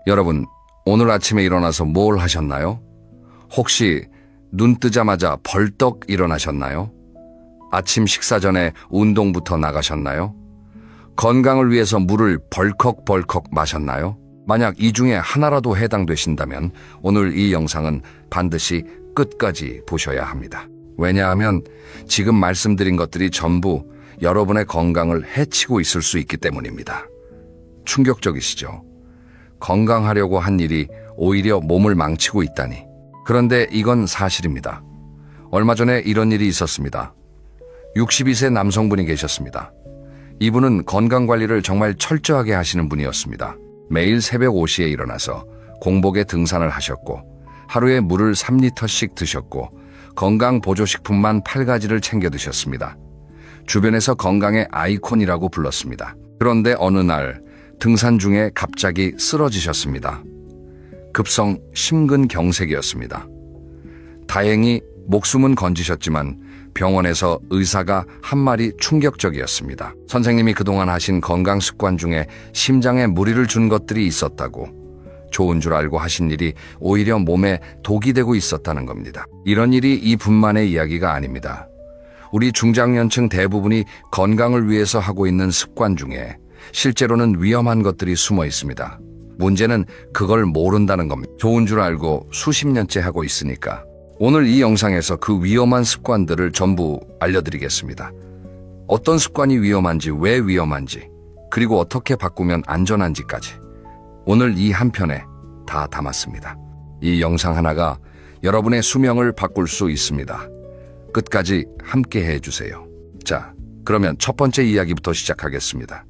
여러분, 오늘 아침에 일어나서 뭘 하셨나요? 혹시 눈 뜨자마자 벌떡 일어나셨나요? 아침 식사 전에 운동부터 나가셨나요? 건강을 위해서 물을 벌컥벌컥 마셨나요? 만약 이 중에 하나라도 해당되신다면 오늘 이 영상은 반드시 끝까지 보셔야 합니다. 왜냐하면 지금 말씀드린 것들이 전부 여러분의 건강을 해치고 있을 수 있기 때문입니다. 충격적이시죠? 건강하려고 한 일이 오히려 몸을 망치고 있다니. 그런데 이건 사실입니다. 얼마 전에 이런 일이 있었습니다. 62세 남성분이 계셨습니다. 이분은 건강관리를 정말 철저하게 하시는 분이었습니다. 매일 새벽 5시에 일어나서 공복에 등산을 하셨고 하루에 물을 3리터씩 드셨고 건강보조식품만 8가지를 챙겨 드셨습니다. 주변에서 건강의 아이콘이라고 불렀습니다. 그런데 어느 날 등산 중에 갑자기 쓰러지셨습니다. 급성 심근경색이었습니다. 다행히 목숨은 건지셨지만 병원에서 의사가 한 말이 충격적이었습니다. 선생님이 그동안 하신 건강 습관 중에 심장에 무리를 준 것들이 있었다고, 좋은 줄 알고 하신 일이 오히려 몸에 독이 되고 있었다는 겁니다. 이런 일이 이분만의 이야기가 아닙니다. 우리 중장년층 대부분이 건강을 위해서 하고 있는 습관 중에 실제로는 위험한 것들이 숨어 있습니다. 문제는 그걸 모른다는 겁니다. 좋은 줄 알고 수십 년째 하고 있으니까. 오늘 이 영상에서 그 위험한 습관들을 전부 알려드리겠습니다. 어떤 습관이 위험한지, 왜 위험한지, 그리고 어떻게 바꾸면 안전한지까지 오늘 이 한 편에 다 담았습니다. 이 영상 하나가 여러분의 수명을 바꿀 수 있습니다. 끝까지 함께 해주세요. 자, 그러면 첫 번째 이야기부터 시작하겠습니다.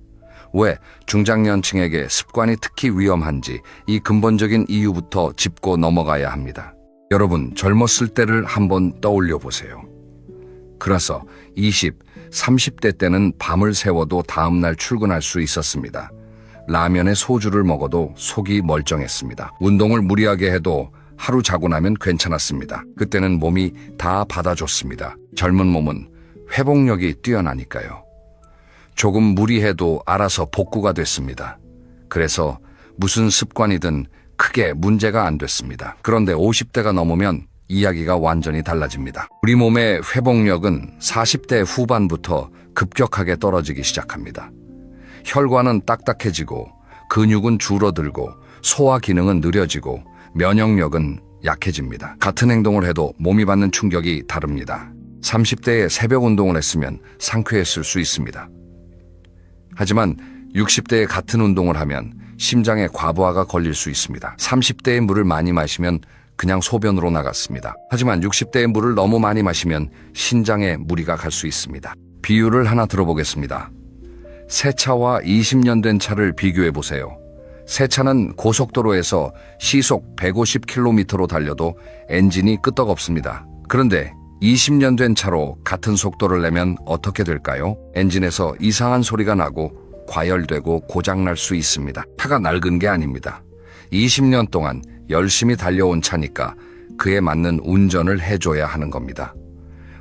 왜 중장년층에게 습관이 특히 위험한지 이 근본적인 이유부터 짚고 넘어가야 합니다. 여러분, 젊었을 때를 한번 떠올려 보세요. 그래서 20, 30대 때는 밤을 새워도 다음날 출근할 수 있었습니다. 라면에 소주를 먹어도 속이 멀쩡했습니다. 운동을 무리하게 해도 하루 자고 나면 괜찮았습니다. 그때는 몸이 다 받아줬습니다. 젊은 몸은 회복력이 뛰어나니까요. 조금 무리해도 알아서 복구가 됐습니다. 그래서 무슨 습관이든 크게 문제가 안 됐습니다. 그런데 50대가 넘으면 이야기가 완전히 달라집니다. 우리 몸의 회복력은 40대 후반부터 급격하게 떨어지기 시작합니다. 혈관은 딱딱해지고 근육은 줄어들고 소화 기능은 느려지고 면역력은 약해집니다. 같은 행동을 해도 몸이 받는 충격이 다릅니다. 30대에 새벽 운동을 했으면 상쾌했을 수 있습니다. 하지만 60대에 같은 운동을 하면 심장에 과부하가 걸릴 수 있습니다. 30대에 물을 많이 마시면 그냥 소변으로 나갔습니다. 하지만 60대에 물을 너무 많이 마시면 신장에 무리가 갈 수 있습니다. 비유를 하나 들어보겠습니다. 새 차와 20년 된 차를 비교해 보세요. 새 차는 고속도로에서 시속 150km로 달려도 엔진이 끄떡없습니다. 그런데 20년 된 차로 같은 속도를 내면 어떻게 될까요? 엔진에서 이상한 소리가 나고 과열되고 고장날 수 있습니다. 차가 낡은 게 아닙니다. 20년 동안 열심히 달려온 차니까 그에 맞는 운전을 해줘야 하는 겁니다.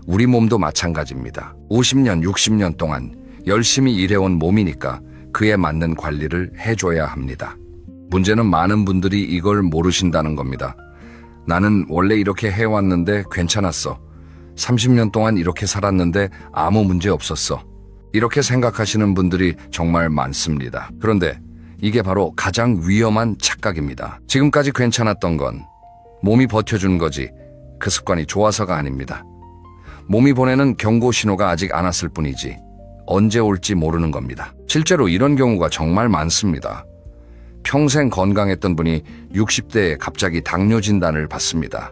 우리 몸도 마찬가지입니다. 50년, 60년 동안 열심히 일해온 몸이니까 그에 맞는 관리를 해줘야 합니다. 문제는 많은 분들이 이걸 모르신다는 겁니다. 나는 원래 이렇게 해왔는데 괜찮았어. 30년 동안 이렇게 살았는데 아무 문제 없었어. 이렇게 생각하시는 분들이 정말 많습니다. 그런데 이게 바로 가장 위험한 착각입니다. 지금까지 괜찮았던 건 몸이 버텨준 거지 그 습관이 좋아서가 아닙니다. 몸이 보내는 경고 신호가 아직 안 왔을 뿐이지 언제 올지 모르는 겁니다. 실제로 이런 경우가 정말 많습니다. 평생 건강했던 분이 60대에 갑자기 당뇨 진단을 받습니다.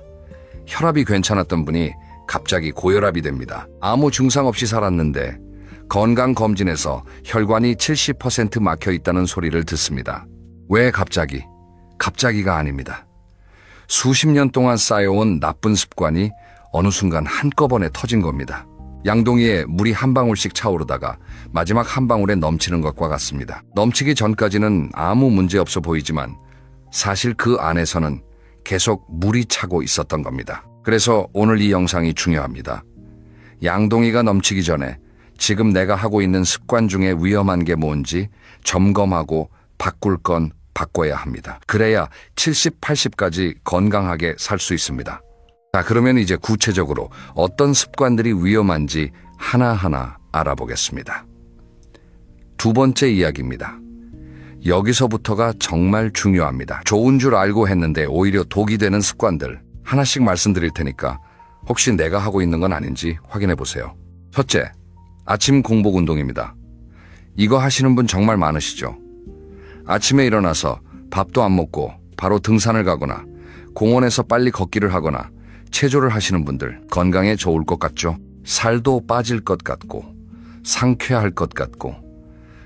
혈압이 괜찮았던 분이 갑자기 고혈압이 됩니다. 아무 증상 없이 살았는데 건강검진에서 혈관이 70% 막혀 있다는 소리를 듣습니다. 왜 갑자기? 갑자기가 아닙니다. 수십 년 동안 쌓여온 나쁜 습관이 어느 순간 한꺼번에 터진 겁니다. 양동이에 물이 한 방울씩 차오르다가 마지막 한 방울에 넘치는 것과 같습니다. 넘치기 전까지는 아무 문제 없어 보이지만 사실 그 안에서는 계속 물이 차고 있었던 겁니다. 그래서 오늘 이 영상이 중요합니다. 양동이가 넘치기 전에 지금 내가 하고 있는 습관 중에 위험한 게 뭔지 점검하고 바꿀 건 바꿔야 합니다. 그래야 70, 80까지 건강하게 살 수 있습니다. 자, 그러면 이제 구체적으로 어떤 습관들이 위험한지 하나하나 알아보겠습니다. 두 번째 이야기입니다. 여기서부터가 정말 중요합니다. 좋은 줄 알고 했는데 오히려 독이 되는 습관들 하나씩 말씀드릴 테니까 혹시 내가 하고 있는 건 아닌지 확인해 보세요. 첫째, 아침 공복 운동입니다. 이거 하시는 분 정말 많으시죠? 아침에 일어나서 밥도 안 먹고 바로 등산을 가거나 공원에서 빨리 걷기를 하거나 체조를 하시는 분들 건강에 좋을 것 같죠? 살도 빠질 것 같고 상쾌할 것 같고.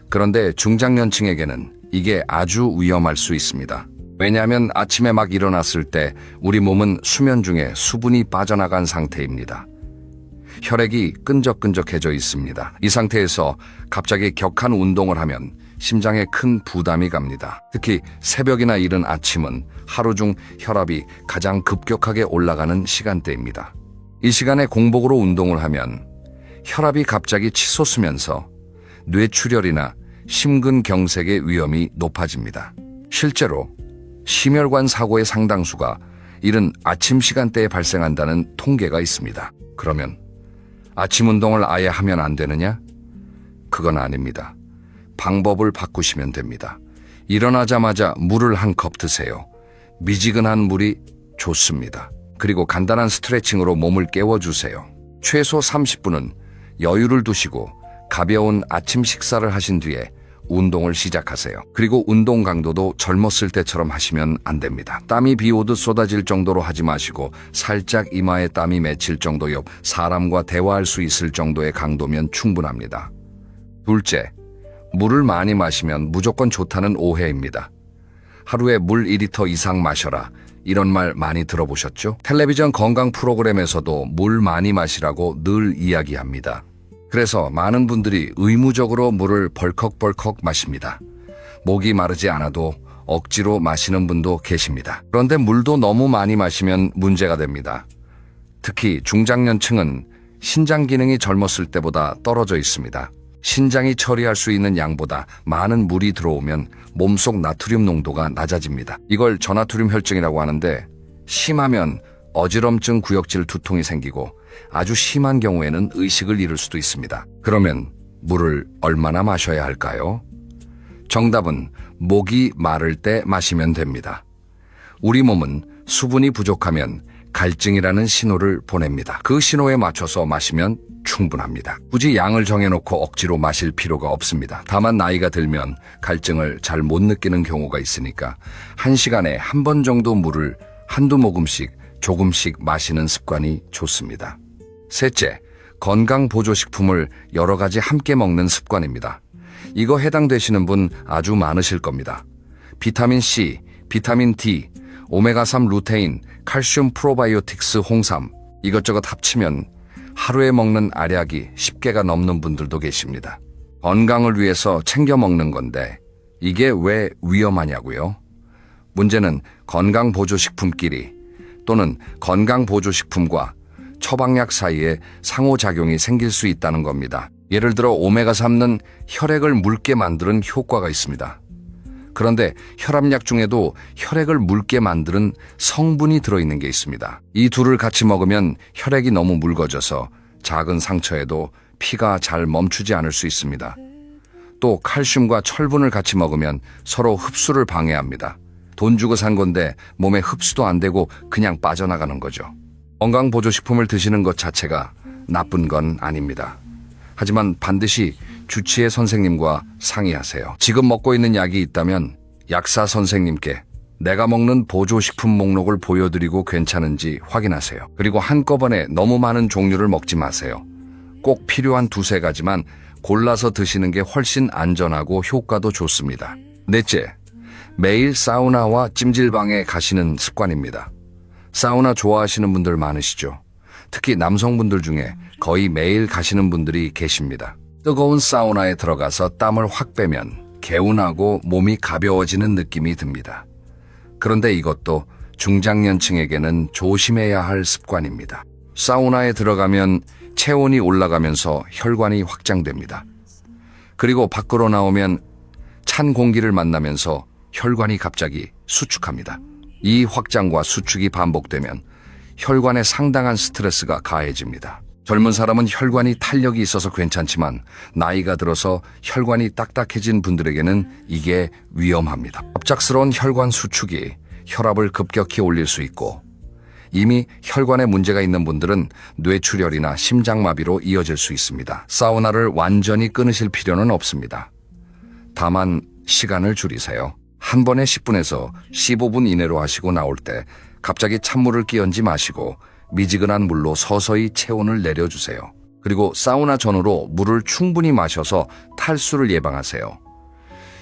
그런데 중장년층에게는 이게 아주 위험할 수 있습니다. 왜냐하면 아침에 막 일어났을 때 우리 몸은 수면 중에 수분이 빠져나간 상태입니다. 혈액이 끈적끈적해져 있습니다. 이 상태에서 갑자기 격한 운동을 하면 심장에 큰 부담이 갑니다. 특히 새벽이나 이른 아침은 하루 중 혈압이 가장 급격하게 올라가는 시간대입니다. 이 시간에 공복으로 운동을 하면 혈압이 갑자기 치솟으면서 뇌출혈이나 심근경색의 위험이 높아집니다. 실제로 심혈관 사고의 상당수가 이른 아침 시간대에 발생한다는 통계가 있습니다. 그러면 아침 운동을 아예 하면 안 되느냐? 그건 아닙니다. 방법을 바꾸시면 됩니다. 일어나자마자 물을 한 컵 드세요. 미지근한 물이 좋습니다. 그리고 간단한 스트레칭으로 몸을 깨워주세요. 최소 30분은 여유를 두시고 가벼운 아침 식사를 하신 뒤에 운동을 시작하세요. 그리고 운동 강도도 젊었을 때처럼 하시면 안 됩니다. 땀이 비 오듯 쏟아질 정도로 하지 마시고 살짝 이마에 땀이 맺힐 정도 옆 사람과 대화할 수 있을 정도의 강도면 충분합니다. 둘째, 물을 많이 마시면 무조건 좋다는 오해입니다. 하루에 물 2리터 이상 마셔라. 이런 말 많이 들어보셨죠? 텔레비전 건강 프로그램에서도 물 많이 마시라고 늘 이야기합니다. 그래서 많은 분들이 의무적으로 물을 벌컥벌컥 마십니다. 목이 마르지 않아도 억지로 마시는 분도 계십니다. 그런데 물도 너무 많이 마시면 문제가 됩니다. 특히 중장년층은 신장 기능이 젊었을 때보다 떨어져 있습니다. 신장이 처리할 수 있는 양보다 많은 물이 들어오면 몸속 나트륨 농도가 낮아집니다. 이걸 저나트륨 혈증이라고 하는데 심하면 어지럼증 구역질 두통이 생기고 아주 심한 경우에는 의식을 잃을 수도 있습니다. 그러면 물을 얼마나 마셔야 할까요? 정답은 목이 마를 때 마시면 됩니다. 우리 몸은 수분이 부족하면 갈증이라는 신호를 보냅니다. 그 신호에 맞춰서 마시면 충분합니다. 굳이 양을 정해놓고 억지로 마실 필요가 없습니다. 다만 나이가 들면 갈증을 잘 못 느끼는 경우가 있으니까 1시간에 한 번 정도 물을 한두 모금씩 조금씩 마시는 습관이 좋습니다. 셋째, 건강보조식품을 여러 가지 함께 먹는 습관입니다. 이거 해당되시는 분 아주 많으실 겁니다. 비타민 C, 비타민 D, 오메가3 루테인, 칼슘 프로바이오틱스 홍삼 이것저것 합치면 하루에 먹는 알약이 10개가 넘는 분들도 계십니다. 건강을 위해서 챙겨 먹는 건데 이게 왜 위험하냐고요? 문제는 건강보조식품끼리 또는 건강보조식품과 처방약 사이에 상호작용이 생길 수 있다는 겁니다. 예를 들어 오메가3는 혈액을 묽게 만드는 효과가 있습니다. 그런데 혈압약 중에도 혈액을 묽게 만드는 성분이 들어있는 게 있습니다. 이 둘을 같이 먹으면 혈액이 너무 묽어져서 작은 상처에도 피가 잘 멈추지 않을 수 있습니다. 또 칼슘과 철분을 같이 먹으면 서로 흡수를 방해합니다. 돈 주고 산 건데 몸에 흡수도 안 되고 그냥 빠져나가는 거죠. 건강보조식품을 드시는 것 자체가 나쁜 건 아닙니다. 하지만 반드시 주치의 선생님과 상의하세요. 지금 먹고 있는 약이 있다면 약사 선생님께 내가 먹는 보조식품 목록을 보여드리고 괜찮은지 확인하세요. 그리고 한꺼번에 너무 많은 종류를 먹지 마세요. 꼭 필요한 두세 가지만 골라서 드시는 게 훨씬 안전하고 효과도 좋습니다. 넷째, 매일 사우나와 찜질방에 가시는 습관입니다. 사우나 좋아하시는 분들 많으시죠? 특히 남성분들 중에 거의 매일 가시는 분들이 계십니다. 뜨거운 사우나에 들어가서 땀을 확 빼면 개운하고 몸이 가벼워지는 느낌이 듭니다. 그런데 이것도 중장년층에게는 조심해야 할 습관입니다. 사우나에 들어가면 체온이 올라가면서 혈관이 확장됩니다. 그리고 밖으로 나오면 찬 공기를 만나면서 혈관이 갑자기 수축합니다. 이 확장과 수축이 반복되면 혈관에 상당한 스트레스가 가해집니다. 젊은 사람은 혈관이 탄력이 있어서 괜찮지만 나이가 들어서 혈관이 딱딱해진 분들에게는 이게 위험합니다. 갑작스러운 혈관 수축이 혈압을 급격히 올릴 수 있고 이미 혈관에 문제가 있는 분들은 뇌출혈이나 심장마비로 이어질 수 있습니다. 사우나를 완전히 끊으실 필요는 없습니다. 다만 시간을 줄이세요. 한 번에 10분에서 15분 이내로 하시고 나올 때 갑자기 찬물을 끼얹지 마시고 미지근한 물로 서서히 체온을 내려주세요. 그리고 사우나 전후로 물을 충분히 마셔서 탈수를 예방하세요.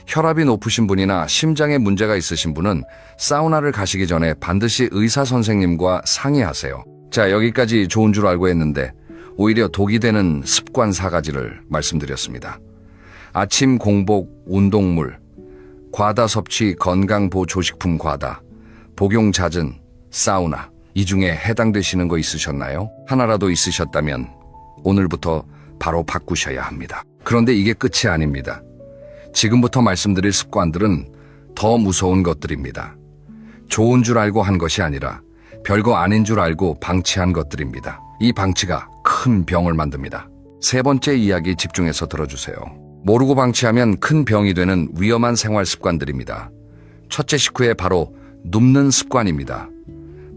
혈압이 높으신 분이나 심장에 문제가 있으신 분은 사우나를 가시기 전에 반드시 의사 선생님과 상의하세요. 자, 여기까지 좋은 줄 알고 했는데 오히려 독이 되는 습관 4가지를 말씀드렸습니다. 아침 공복, 운동물, 과다 섭취, 건강보조식품 과다, 복용 잦은, 사우나. 이 중에 해당되시는 거 있으셨나요? 하나라도 있으셨다면 오늘부터 바로 바꾸셔야 합니다. 그런데 이게 끝이 아닙니다. 지금부터 말씀드릴 습관들은 더 무서운 것들입니다. 좋은 줄 알고 한 것이 아니라 별거 아닌 줄 알고 방치한 것들입니다. 이 방치가 큰 병을 만듭니다. 세 번째 이야기 집중해서 들어주세요. 모르고 방치하면 큰 병이 되는 위험한 생활 습관들입니다. 첫째 식후에 바로 눕는 습관입니다.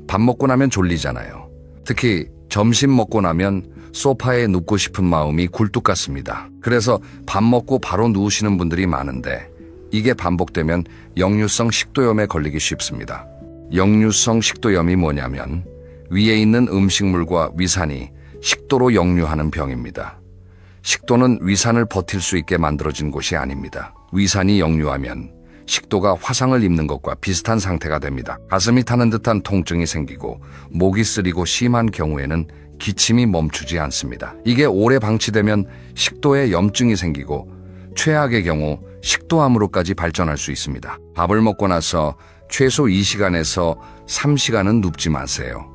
밥 먹고 나면 졸리잖아요. 특히 점심 먹고 나면 소파에 눕고 싶은 마음이 굴뚝 같습니다. 그래서 밥 먹고 바로 누우시는 분들이 많은데 이게 반복되면 역류성 식도염에 걸리기 쉽습니다. 역류성 식도염이 뭐냐면 위에 있는 음식물과 위산이 식도로 역류하는 병입니다. 식도는 위산을 버틸 수 있게 만들어진 곳이 아닙니다. 위산이 역류하면 식도가 화상을 입는 것과 비슷한 상태가 됩니다. 가슴이 타는 듯한 통증이 생기고 목이 쓰리고 심한 경우에는 기침이 멈추지 않습니다. 이게 오래 방치되면 식도에 염증이 생기고 최악의 경우 식도암으로까지 발전할 수 있습니다. 밥을 먹고 나서 최소 2시간에서 3시간은 눕지 마세요.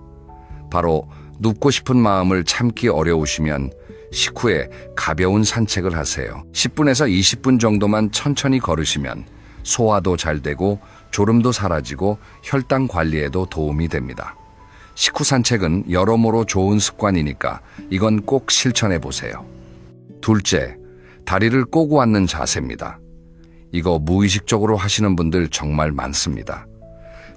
바로 눕고 싶은 마음을 참기 어려우시면 식후에 가벼운 산책을 하세요. 10분에서 20분 정도만 천천히 걸으시면 소화도 잘 되고 졸음도 사라지고 혈당 관리에도 도움이 됩니다. 식후 산책은 여러모로 좋은 습관이니까 이건 꼭 실천해 보세요. 둘째, 다리를 꼬고 앉는 자세입니다. 이거 무의식적으로 하시는 분들 정말 많습니다.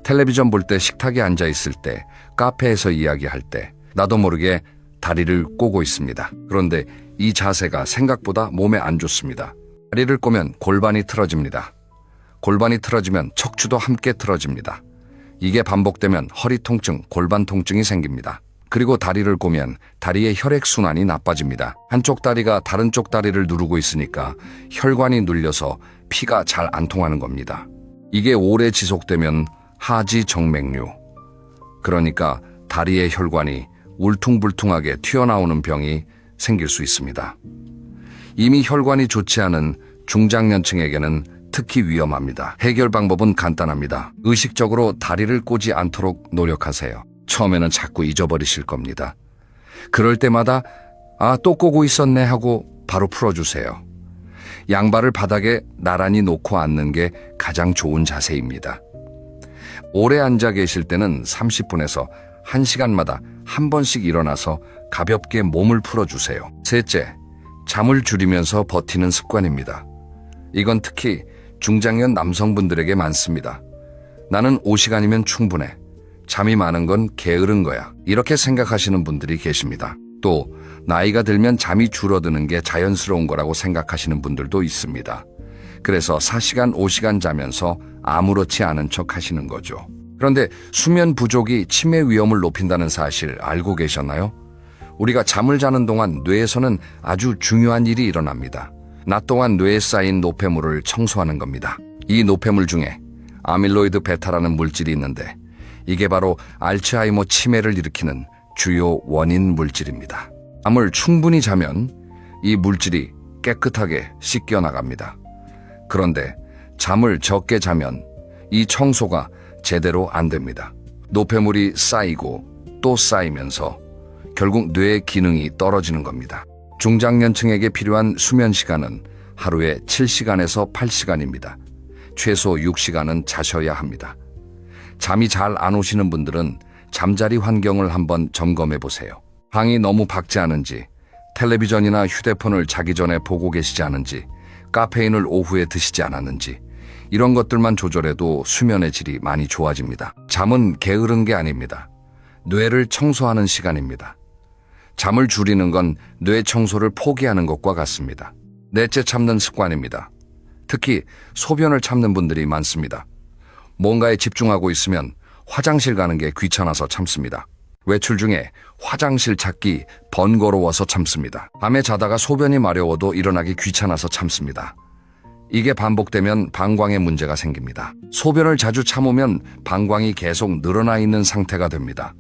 텔레비전 볼 때, 식탁에 앉아 있을 때, 카페에서 이야기할 때 나도 모르게 다리를 꼬고 있습니다. 그런데 이 자세가 생각보다 몸에 안 좋습니다. 다리를 꼬면 골반이 틀어집니다. 골반이 틀어지면 척추도 함께 틀어집니다. 이게 반복되면 허리 통증, 골반 통증이 생깁니다. 그리고 다리를 꼬면 다리의 혈액순환이 나빠집니다. 한쪽 다리가 다른 쪽 다리를 누르고 있으니까 혈관이 눌려서 피가 잘 안 통하는 겁니다. 이게 오래 지속되면 하지정맥류, 그러니까 다리의 혈관이 울퉁불퉁하게 튀어나오는 병이 생길 수 있습니다. 이미 혈관이 좋지 않은 중장년층에게는 특히 위험합니다. 해결 방법은 간단합니다. 의식적으로 다리를 꼬지 않도록 노력하세요. 처음에는 자꾸 잊어버리실 겁니다. 그럴 때마다 또 꼬고 있었네 하고 바로 풀어주세요. 양발을 바닥에 나란히 놓고 앉는 게 가장 좋은 자세입니다. 오래 앉아 계실 때는 30분에서 1시간마다 한 번씩 일어나서 가볍게 몸을 풀어주세요. 셋째, 잠을 줄이면서 버티는 습관입니다. 이건 특히 중장년 남성분들에게 많습니다. 나는 5시간이면 충분해. 잠이 많은 건 게으른 거야. 이렇게 생각하시는 분들이 계십니다. 또 나이가 들면 잠이 줄어드는 게 자연스러운 거라고 생각하시는 분들도 있습니다. 그래서 4시간, 5시간 자면서 아무렇지 않은 척 하시는 거죠. 그런데 수면 부족이 치매 위험을 높인다는 사실 알고 계셨나요? 우리가 잠을 자는 동안 뇌에서는 아주 중요한 일이 일어납니다. 낮 동안 뇌에 쌓인 노폐물을 청소하는 겁니다. 이 노폐물 중에 아밀로이드 베타라는 물질이 있는데 이게 바로 알츠하이머 치매를 일으키는 주요 원인 물질입니다. 잠을 충분히 자면 이 물질이 깨끗하게 씻겨 나갑니다. 그런데 잠을 적게 자면 이 청소가 제대로 안 됩니다. 노폐물이 쌓이고 또 쌓이면서 결국 뇌의 기능이 떨어지는 겁니다. 중장년층에게 필요한 수면 시간은 하루에 7시간에서 8시간입니다. 최소 6시간은 자셔야 합니다. 잠이 잘 안 오시는 분들은 잠자리 환경을 한번 점검해 보세요. 방이 너무 밝지 않은지, 텔레비전이나 휴대폰을 자기 전에 보고 계시지 않은지, 카페인을 오후에 드시지 않았는지, 이런 것들만 조절해도 수면의 질이 많이 좋아집니다. 잠은 게으른 게 아닙니다. 뇌를 청소하는 시간입니다. 잠을 줄이는 건 뇌 청소를 포기하는 것과 같습니다. 넷째, 참는 습관입니다. 특히 소변을 참는 분들이 많습니다. 뭔가에 집중하고 있으면 화장실 가는 게 귀찮아서 참습니다. 외출 중에 화장실 찾기 번거로워서 참습니다. 밤에 자다가 소변이 마려워도 일어나기 귀찮아서 참습니다. 이게 반복되면 방광에 문제가 생깁니다. 소변을 자주 참으면 방광이 계속 늘어나 있는 상태가 됩니다.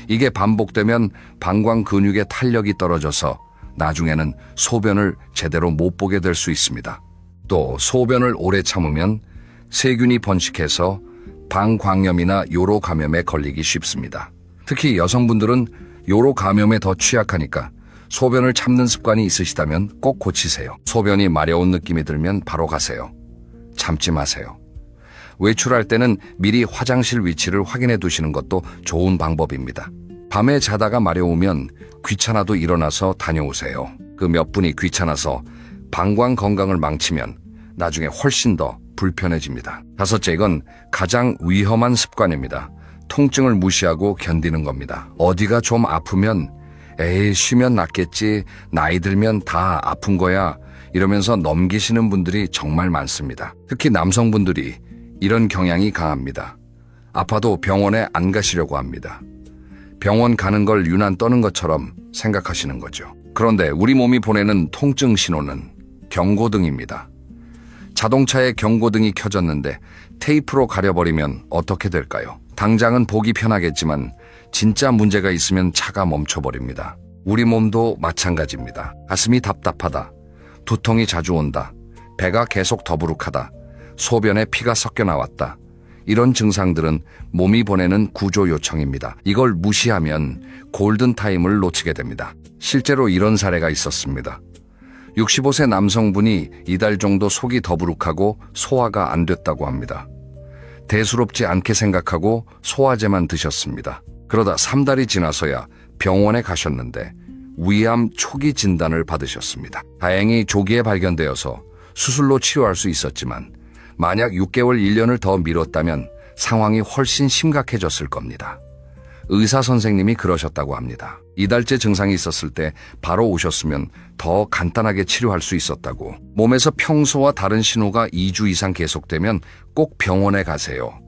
이게 반복되면 방광 근육의 탄력이 떨어져서 나중에는 소변을 제대로 못 보게 될 수 있습니다. 또 소변을 오래 참으면 세균이 번식해서 방광염이나 요로 감염에 걸리기 쉽습니다. 특히 여성분들은 요로 감염에 더 취약하니까 소변을 참는 습관이 있으시다면 꼭 고치세요. 소변이 마려운 느낌이 들면 바로 가세요. 참지 마세요. 외출할 때는 미리 화장실 위치를 확인해 두시는 것도 좋은 방법입니다. 밤에 자다가 마려우면 귀찮아도 일어나서 다녀오세요. 그 몇 분이 귀찮아서 방광 건강을 망치면 나중에 훨씬 더 불편해집니다. 다섯째, 이건 가장 위험한 습관입니다. 통증을 무시하고 견디는 겁니다. 어디가 좀 아프면 에이, 쉬면 낫겠지, 나이 들면 다 아픈 거야, 이러면서 넘기시는 분들이 정말 많습니다. 특히 남성분들이 이런 경향이 강합니다. 아파도 병원에 안 가시려고 합니다. 병원 가는 걸 유난 떠는 것처럼 생각하시는 거죠. 그런데 우리 몸이 보내는 통증 신호는 경고등입니다. 자동차에 경고등이 켜졌는데 테이프로 가려버리면 어떻게 될까요? 당장은 보기 편하겠지만 진짜 문제가 있으면 차가 멈춰버립니다. 우리 몸도 마찬가지입니다. 가슴이 답답하다, 두통이 자주 온다, 배가 계속 더부룩하다, 소변에 피가 섞여 나왔다, 이런 증상들은 몸이 보내는 구조 요청입니다. 이걸 무시하면 골든타임을 놓치게 됩니다. 실제로 이런 사례가 있었습니다. 65세 남성분이 이달 정도 속이 더부룩하고 소화가 안 됐다고 합니다. 대수롭지 않게 생각하고 소화제만 드셨습니다. 그러다 3달이 지나서야 병원에 가셨는데 위암 초기 진단을 받으셨습니다. 다행히 조기에 발견되어서 수술로 치료할 수 있었지만 만약 6개월, 1년을 더 미뤘다면 상황이 훨씬 심각해졌을 겁니다. 의사 선생님이 그러셨다고 합니다. 이달째 증상이 있었을 때 바로 오셨으면 더 간단하게 치료할 수 있었다고. 몸에서 평소와 다른 신호가 2주 이상 계속되면 꼭 병원에 가세요.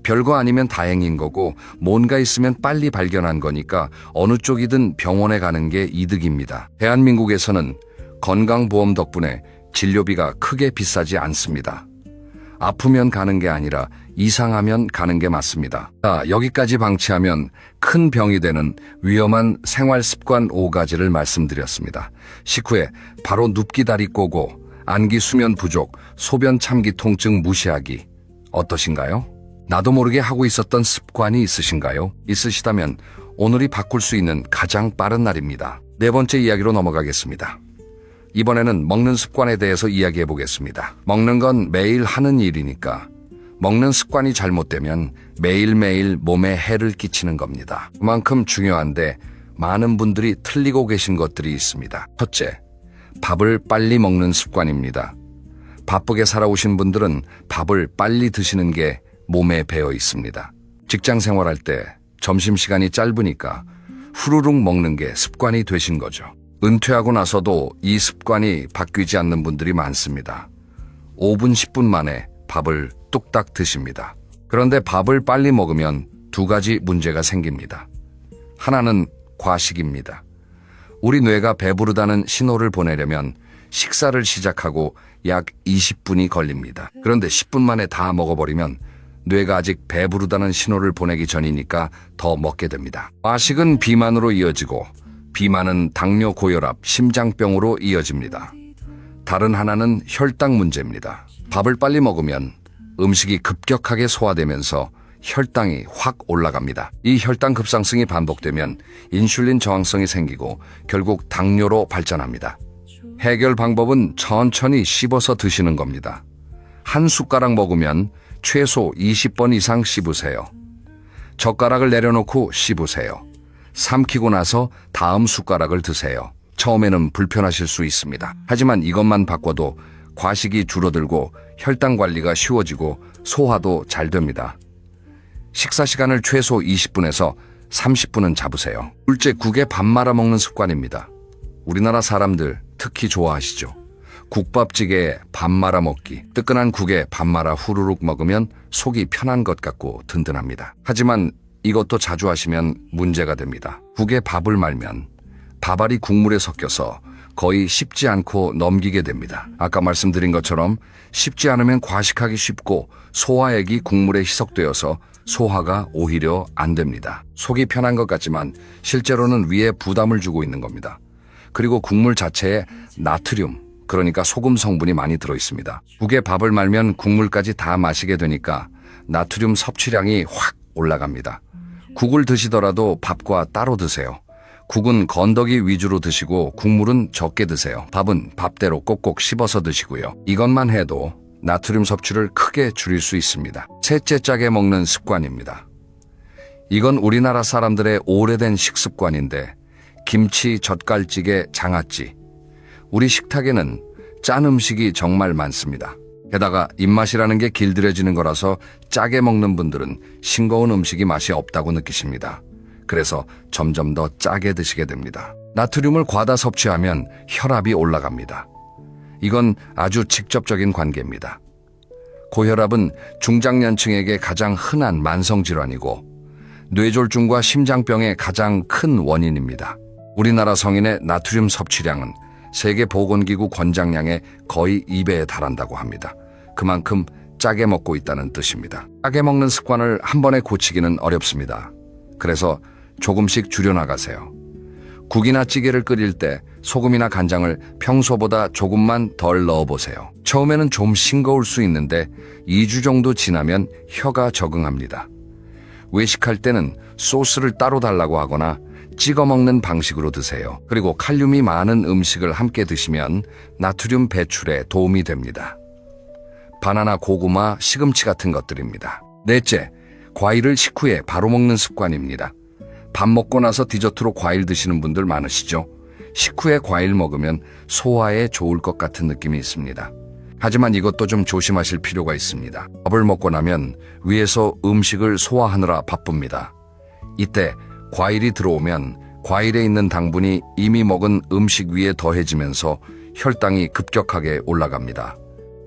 별거 아니면 다행인 거고 뭔가 있으면 빨리 발견한 거니까 어느 쪽이든 병원에 가는 게 이득입니다. 대한민국에서는 건강보험 덕분에 진료비가 크게 비싸지 않습니다. 아프면 가는 게 아니라 이상하면 가는 게 맞습니다. 자, 여기까지 방치하면 큰 병이 되는 위험한 생활습관 5가지를 말씀드렸습니다. 식후에 바로 눕기 다리 꼬고, 안기 수면 부족, 소변 참기 통증 무시하기 어떠신가요? 나도 모르게 하고 있었던 습관이 있으신가요? 있으시다면 오늘이 바꿀 수 있는 가장 빠른 날입니다. 네 번째 이야기로 넘어가겠습니다. 이번에는 먹는 습관에 대해서 이야기해 보겠습니다. 먹는 건 매일 하는 일이니까 먹는 습관이 잘못되면 매일매일 몸에 해를 끼치는 겁니다. 그만큼 중요한데 많은 분들이 틀리고 계신 것들이 있습니다. 첫째, 밥을 빨리 먹는 습관입니다. 바쁘게 살아오신 분들은 밥을 빨리 드시는 게 몸에 배어 있습니다. 직장 생활할 때 점심시간이 짧으니까 후루룩 먹는 게 습관이 되신 거죠. 은퇴하고 나서도 이 습관이 바뀌지 않는 분들이 많습니다. 5분, 10분 만에 밥을 뚝딱 드십니다. 그런데 밥을 빨리 먹으면 두 가지 문제가 생깁니다. 하나는 과식입니다. 우리 뇌가 배부르다는 신호를 보내려면 식사를 시작하고 약 20분이 걸립니다. 그런데 10분 만에 다 먹어버리면 뇌가 아직 배부르다는 신호를 보내기 전이니까 더 먹게 됩니다. 과식은 비만으로 이어지고 비만은 당뇨, 고혈압, 심장병으로 이어집니다. 다른 하나는 혈당 문제입니다. 밥을 빨리 먹으면 음식이 급격하게 소화되면서 혈당이 확 올라갑니다. 이 혈당 급상승이 반복되면 인슐린 저항성이 생기고 결국 당뇨로 발전합니다. 해결 방법은 천천히 씹어서 드시는 겁니다. 한 숟가락 먹으면 최소 20번 이상 씹으세요. 젓가락을 내려놓고 씹으세요. 삼키고 나서 다음 숟가락을 드세요. 처음에는 불편하실 수 있습니다. 하지만 이것만 바꿔도 과식이 줄어들고 혈당 관리가 쉬워지고 소화도 잘 됩니다. 식사 시간을 최소 20분에서 30분은 잡으세요. 둘째, 국에 밥 말아 먹는 습관입니다. 우리나라 사람들 특히 좋아하시죠? 국밥찌개에 밥 말아 먹기. 뜨끈한 국에 밥 말아 후루룩 먹으면 속이 편한 것 같고 든든합니다. 하지만 이것도 자주 하시면 문제가 됩니다. 국에 밥을 말면 밥알이 국물에 섞여서 거의 씹지 않고 넘기게 됩니다. 아까 말씀드린 것처럼 씹지 않으면 과식하기 쉽고 소화액이 국물에 희석되어서 소화가 오히려 안 됩니다. 속이 편한 것 같지만 실제로는 위에 부담을 주고 있는 겁니다. 그리고 국물 자체에 나트륨, 그러니까 소금 성분이 많이 들어있습니다. 국에 밥을 말면 국물까지 다 마시게 되니까 나트륨 섭취량이 확 올라갑니다. 국을 드시더라도 밥과 따로 드세요. 국은 건더기 위주로 드시고 국물은 적게 드세요. 밥은 밥대로 꼭꼭 씹어서 드시고요. 이것만 해도 나트륨 섭취를 크게 줄일 수 있습니다. 셋째, 짜게 먹는 습관입니다. 이건 우리나라 사람들의 오래된 식습관인데 김치, 젓갈찌개, 장아찌. 우리 식탁에는 짠 음식이 정말 많습니다. 게다가 입맛이라는 게 길들여지는 거라서 짜게 먹는 분들은 싱거운 음식이 맛이 없다고 느끼십니다. 그래서 점점 더 짜게 드시게 됩니다. 나트륨을 과다 섭취하면 혈압이 올라갑니다. 이건 아주 직접적인 관계입니다. 고혈압은 중장년층에게 가장 흔한 만성질환이고 뇌졸중과 심장병의 가장 큰 원인입니다. 우리나라 성인의 나트륨 섭취량은 세계보건기구 권장량의 거의 2배에 달한다고 합니다. 그만큼 짜게 먹고 있다는 뜻입니다. 짜게 먹는 습관을 한 번에 고치기는 어렵습니다. 그래서 조금씩 줄여나가세요. 국이나 찌개를 끓일 때 소금이나 간장을 평소보다 조금만 덜 넣어보세요. 처음에는 좀 싱거울 수 있는데 2주 정도 지나면 혀가 적응합니다. 외식할 때는 소스를 따로 달라고 하거나 찍어 먹는 방식으로 드세요. 그리고 칼륨이 많은 음식을 함께 드시면 나트륨 배출에 도움이 됩니다. 바나나, 고구마, 시금치 같은 것들입니다. 넷째, 과일을 식후에 바로 먹는 습관입니다. 밥 먹고 나서 디저트로 과일 드시는 분들 많으시죠? 식후에 과일 먹으면 소화에 좋을 것 같은 느낌이 있습니다. 하지만 이것도 좀 조심하실 필요가 있습니다. 밥을 먹고 나면 위에서 음식을 소화하느라 바쁩니다. 이때 과일이 들어오면 과일에 있는 당분이 이미 먹은 음식 위에 더해지면서 혈당이 급격하게 올라갑니다.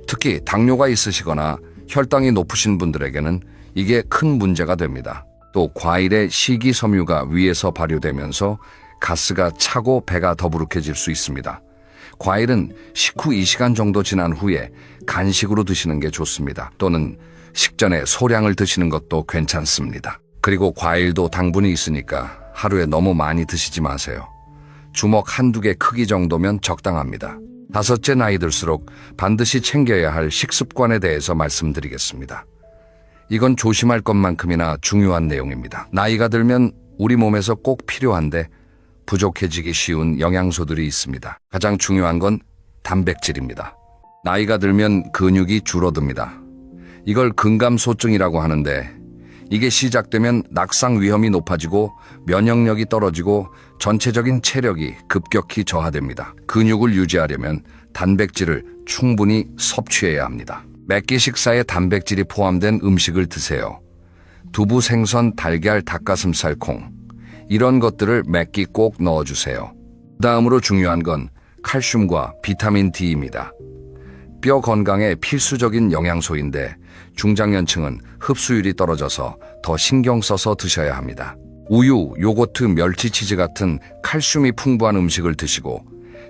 특히 당뇨가 있으시거나 혈당이 높으신 분들에게는 이게 큰 문제가 됩니다. 또 과일의 식이섬유가 위에서 발효되면서 가스가 차고 배가 더부룩해질 수 있습니다. 과일은 식후 2시간 정도 지난 후에 간식으로 드시는 게 좋습니다. 또는 식전에 소량을 드시는 것도 괜찮습니다. 그리고 과일도 당분이 있으니까 하루에 너무 많이 드시지 마세요. 주먹 한두 개 크기 정도면 적당합니다. 다섯째, 나이 들수록 반드시 챙겨야 할 식습관에 대해서 말씀드리겠습니다. 이건 조심할 것만큼이나 중요한 내용입니다. 나이가 들면 우리 몸에서 꼭 필요한데 부족해지기 쉬운 영양소들이 있습니다. 가장 중요한 건 단백질입니다. 나이가 들면 근육이 줄어듭니다. 이걸 근감소증이라고 하는데 이게 시작되면 낙상 위험이 높아지고 면역력이 떨어지고 전체적인 체력이 급격히 저하됩니다. 근육을 유지하려면 단백질을 충분히 섭취해야 합니다. 매끼 식사에 단백질이 포함된 음식을 드세요. 두부, 생선, 달걀, 닭가슴살, 콩 이런 것들을 매끼 꼭 넣어주세요. 다음으로 중요한 건 칼슘과 비타민 D입니다. 뼈 건강에 필수적인 영양소인데 중장년층은 흡수율이 떨어져서 더 신경 써서 드셔야 합니다. 우유, 요거트, 멸치, 치즈 같은 칼슘이 풍부한 음식을 드시고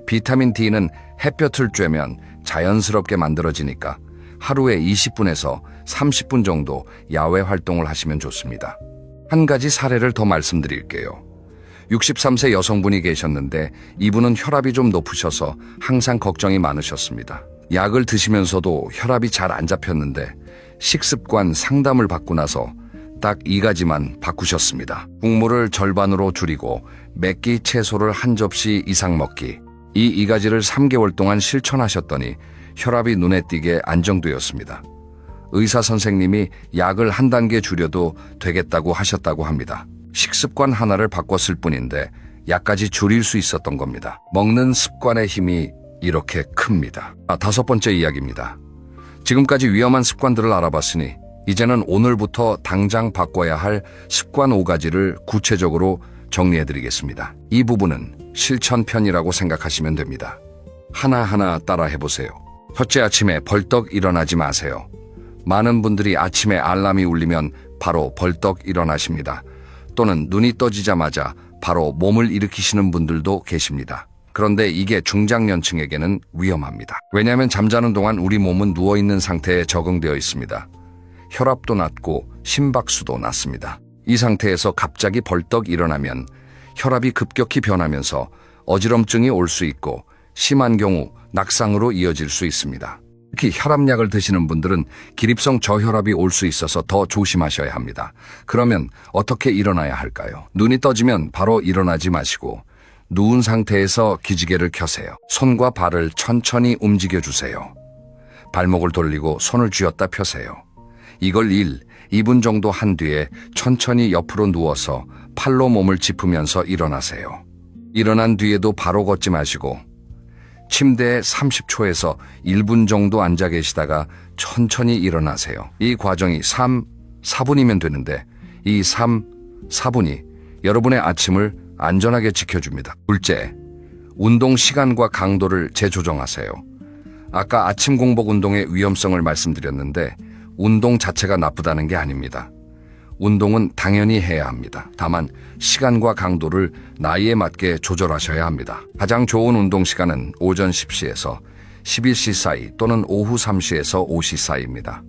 비타민 D는 햇볕을 쬐면 자연스럽게 만들어지니까 하루에 20분에서 30분 정도 야외 활동을 하시면 좋습니다. 한 가지 사례를 더 말씀드릴게요. 63세 여성분이 계셨는데 이분은 혈압이 좀 높으셔서 항상 걱정이 많으셨습니다. 약을 드시면서도 혈압이 잘 안 잡혔는데 식습관 상담을 받고 나서 딱 2가지만 바꾸셨습니다. 국물을 절반으로 줄이고 맵기 채소를 한 접시 이상 먹기. 이 2가지를 3개월 동안 실천하셨더니 혈압이 눈에 띄게 안정되었습니다. 의사 선생님이 약을 한 단계 줄여도 되겠다고 하셨다고 합니다. 식습관 하나를 바꿨을 뿐인데 약까지 줄일 수 있었던 겁니다. 먹는 습관의 힘이 이렇게 큽니다. 다섯 번째 이야기입니다. 지금까지 위험한 습관들을 알아봤으니 이제는 오늘부터 당장 바꿔야 할 습관 5가지를 구체적으로 정리해드리겠습니다. 이 부분은 실천편이라고 생각하시면 됩니다. 하나하나 따라 해보세요. 첫째, 아침에 벌떡 일어나지 마세요. 많은 분들이 아침에 알람이 울리면 바로 벌떡 일어나십니다. 또는 눈이 떠지자마자 바로 몸을 일으키시는 분들도 계십니다. 그런데 이게 중장년층에게는 위험합니다. 왜냐하면 잠자는 동안 우리 몸은 누워있는 상태에 적응되어 있습니다. 혈압도 낮고 심박수도 낮습니다. 이 상태에서 갑자기 벌떡 일어나면 혈압이 급격히 변하면서 어지럼증이 올 수 있고 심한 경우 낙상으로 이어질 수 있습니다. 특히 혈압약을 드시는 분들은 기립성 저혈압이 올 수 있어서 더 조심하셔야 합니다. 그러면 어떻게 일어나야 할까요? 눈이 떠지면 바로 일어나지 마시고 누운 상태에서 기지개를 켜세요. 손과 발을 천천히 움직여주세요. 발목을 돌리고 손을 쥐었다 펴세요. 이걸 1, 2분 정도 한 뒤에 천천히 옆으로 누워서 팔로 몸을 짚으면서 일어나세요. 일어난 뒤에도 바로 걷지 마시고 침대에 30초에서 1분 정도 앉아 계시다가 천천히 일어나세요. 이 과정이 3, 4분이면 되는데 이 3, 4분이 여러분의 아침을 안전하게 지켜줍니다. 둘째, 운동 시간과 강도를 재조정하세요. 아까 아침 공복 운동의 위험성을 말씀드렸는데 운동 자체가 나쁘다는 게 아닙니다. 운동은 당연히 해야 합니다. 다만 시간과 강도를 나이에 맞게 조절하셔야 합니다. 가장 좋은 운동 시간은 오전 10시에서 11시 사이 또는 오후 3시에서 5시 사이입니다.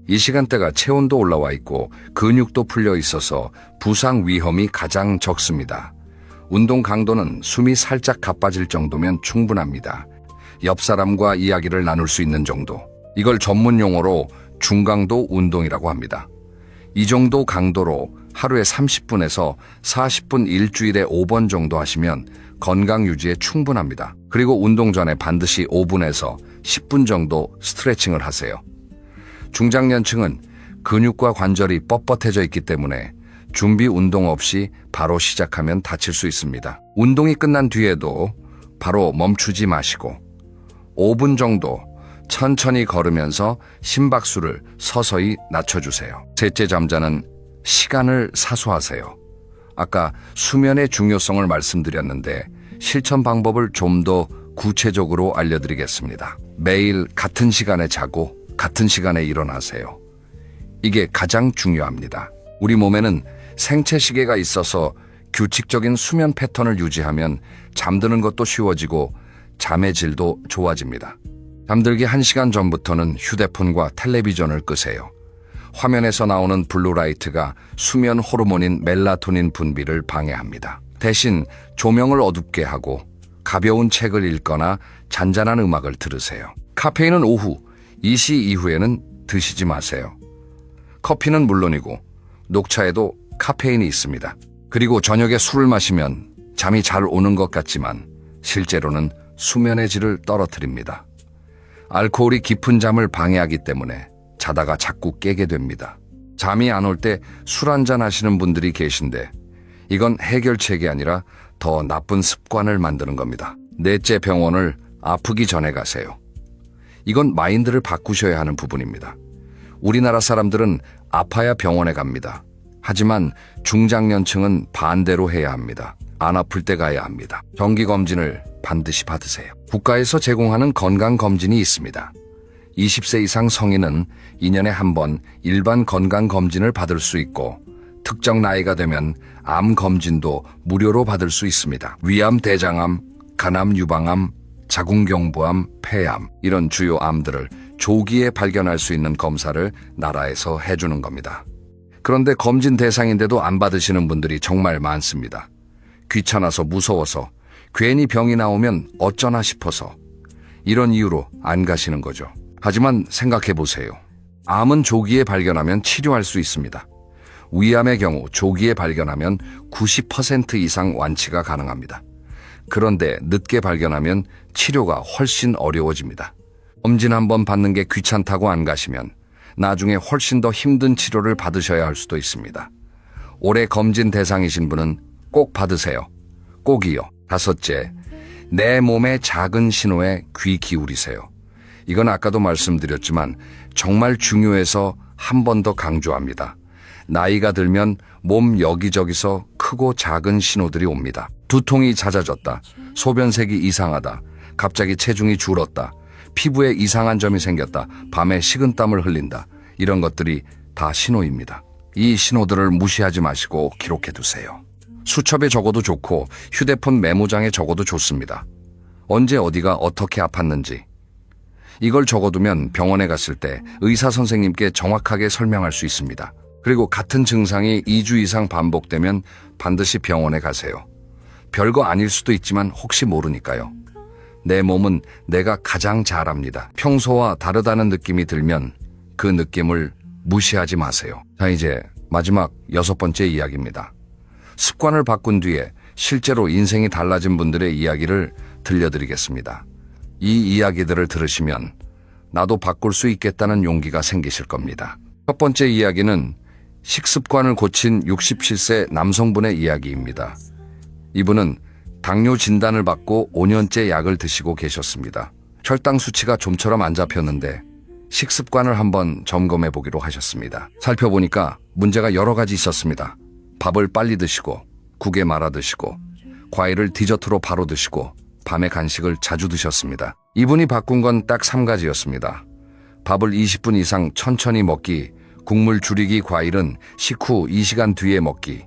이 시간대가 체온도 올라와 있고 근육도 풀려 있어서 부상 위험이 가장 적습니다. 운동 강도는 숨이 살짝 가빠질 정도면 충분합니다. 옆 사람과 이야기를 나눌 수 있는 정도. 이걸 전문 용어로 중강도 운동이라고 합니다. 이 정도 강도로 하루에 30분에서 40분 일주일에 5번 정도 하시면 건강 유지에 충분합니다. 그리고 운동 전에 반드시 5분에서 10분 정도 스트레칭을 하세요. 중장년층은 근육과 관절이 뻣뻣해져 있기 때문에 준비 운동 없이 바로 시작하면 다칠 수 있습니다. 운동이 끝난 뒤에도 바로 멈추지 마시고 5분 정도 천천히 걸으면서 심박수를 서서히 낮춰주세요. 셋째, 잠자는 시간을 사수하세요. 아까 수면의 중요성을 말씀드렸는데 실천 방법을 좀 더 구체적으로 알려드리겠습니다. 매일 같은 시간에 자고 같은 시간에 일어나세요. 이게 가장 중요합니다. 우리 몸에는 생체 시계가 있어서 규칙적인 수면 패턴을 유지하면 잠드는 것도 쉬워지고 잠의 질도 좋아집니다. 잠들기 1시간 전부터는 휴대폰과 텔레비전을 끄세요. 화면에서 나오는 블루라이트가 수면 호르몬인 멜라토닌 분비를 방해합니다. 대신 조명을 어둡게 하고 가벼운 책을 읽거나 잔잔한 음악을 들으세요. 카페인은 오후 2시 이후에는 드시지 마세요. 커피는 물론이고 녹차에도 카페인이 있습니다. 그리고 저녁에 술을 마시면 잠이 잘 오는 것 같지만 실제로는 수면의 질을 떨어뜨립니다. 알코올이 깊은 잠을 방해하기 때문에 자다가 자꾸 깨게 됩니다. 잠이 안 올 때 술 한잔 하시는 분들이 계신데 이건 해결책이 아니라 더 나쁜 습관을 만드는 겁니다. 넷째, 병원을 아프기 전에 가세요. 이건 마인드를 바꾸셔야 하는 부분입니다. 우리나라 사람들은 아파야 병원에 갑니다. 하지만 중장년층은 반대로 해야 합니다. 안 아플 때 가야 합니다. 정기검진을 반드시 받으세요. 국가에서 제공하는 건강검진이 있습니다. 20세 이상 성인은 2년에 한 번 일반 건강검진을 받을 수 있고 특정 나이가 되면 암검진도 무료로 받을 수 있습니다. 위암, 대장암, 간암, 유방암, 자궁경부암, 폐암 이런 주요 암들을 조기에 발견할 수 있는 검사를 나라에서 해주는 겁니다. 그런데 검진 대상인데도 안 받으시는 분들이 정말 많습니다. 귀찮아서 무서워서 괜히 병이 나오면 어쩌나 싶어서 이런 이유로 안 가시는 거죠. 하지만 생각해 보세요. 암은 조기에 발견하면 치료할 수 있습니다. 위암의 경우 조기에 발견하면 90% 이상 완치가 가능합니다. 그런데 늦게 발견하면 치료가 훨씬 어려워집니다. 검진 한번 받는 게 귀찮다고 안 가시면 나중에 훨씬 더 힘든 치료를 받으셔야 할 수도 있습니다. 올해 검진 대상이신 분은 꼭 받으세요. 꼭이요. 다섯째, 내 몸의 작은 신호에 귀 기울이세요. 이건 아까도 말씀드렸지만 정말 중요해서 한 번 더 강조합니다. 나이가 들면 몸 여기저기서 크고 작은 신호들이 옵니다. 두통이 잦아졌다, 소변색이 이상하다, 갑자기 체중이 줄었다, 피부에 이상한 점이 생겼다, 밤에 식은땀을 흘린다. 이런 것들이 다 신호입니다. 이 신호들을 무시하지 마시고 기록해 두세요. 수첩에 적어도 좋고 휴대폰 메모장에 적어도 좋습니다. 언제 어디가 어떻게 아팠는지. 이걸 적어두면 병원에 갔을 때 의사 선생님께 정확하게 설명할 수 있습니다. 그리고 같은 증상이 2주 이상 반복되면 반드시 병원에 가세요. 별거 아닐 수도 있지만 혹시 모르니까요. 내 몸은 내가 가장 잘 압니다. 평소와 다르다는 느낌이 들면 그 느낌을 무시하지 마세요. 자, 이제 마지막 6번째 이야기입니다. 습관을 바꾼 뒤에 실제로 인생이 달라진 분들의 이야기를 들려드리겠습니다. 이 이야기들을 들으시면 나도 바꿀 수 있겠다는 용기가 생기실 겁니다. 첫 번째 이야기는 식습관을 고친 67세 남성분의 이야기입니다. 이분은 당뇨 진단을 받고 5년째 약을 드시고 계셨습니다. 혈당 수치가 좀처럼 안 잡혔는데 식습관을 한번 점검해 보기로 하셨습니다. 살펴보니까 문제가 여러 가지 있었습니다. 밥을 빨리 드시고, 국에 말아 드시고, 과일을 디저트로 바로 드시고, 밤에 간식을 자주 드셨습니다. 이분이 바꾼 건 딱 3가지였습니다. 밥을 20분 이상 천천히 먹기, 국물 줄이기, 과일은 식후 2시간 뒤에 먹기.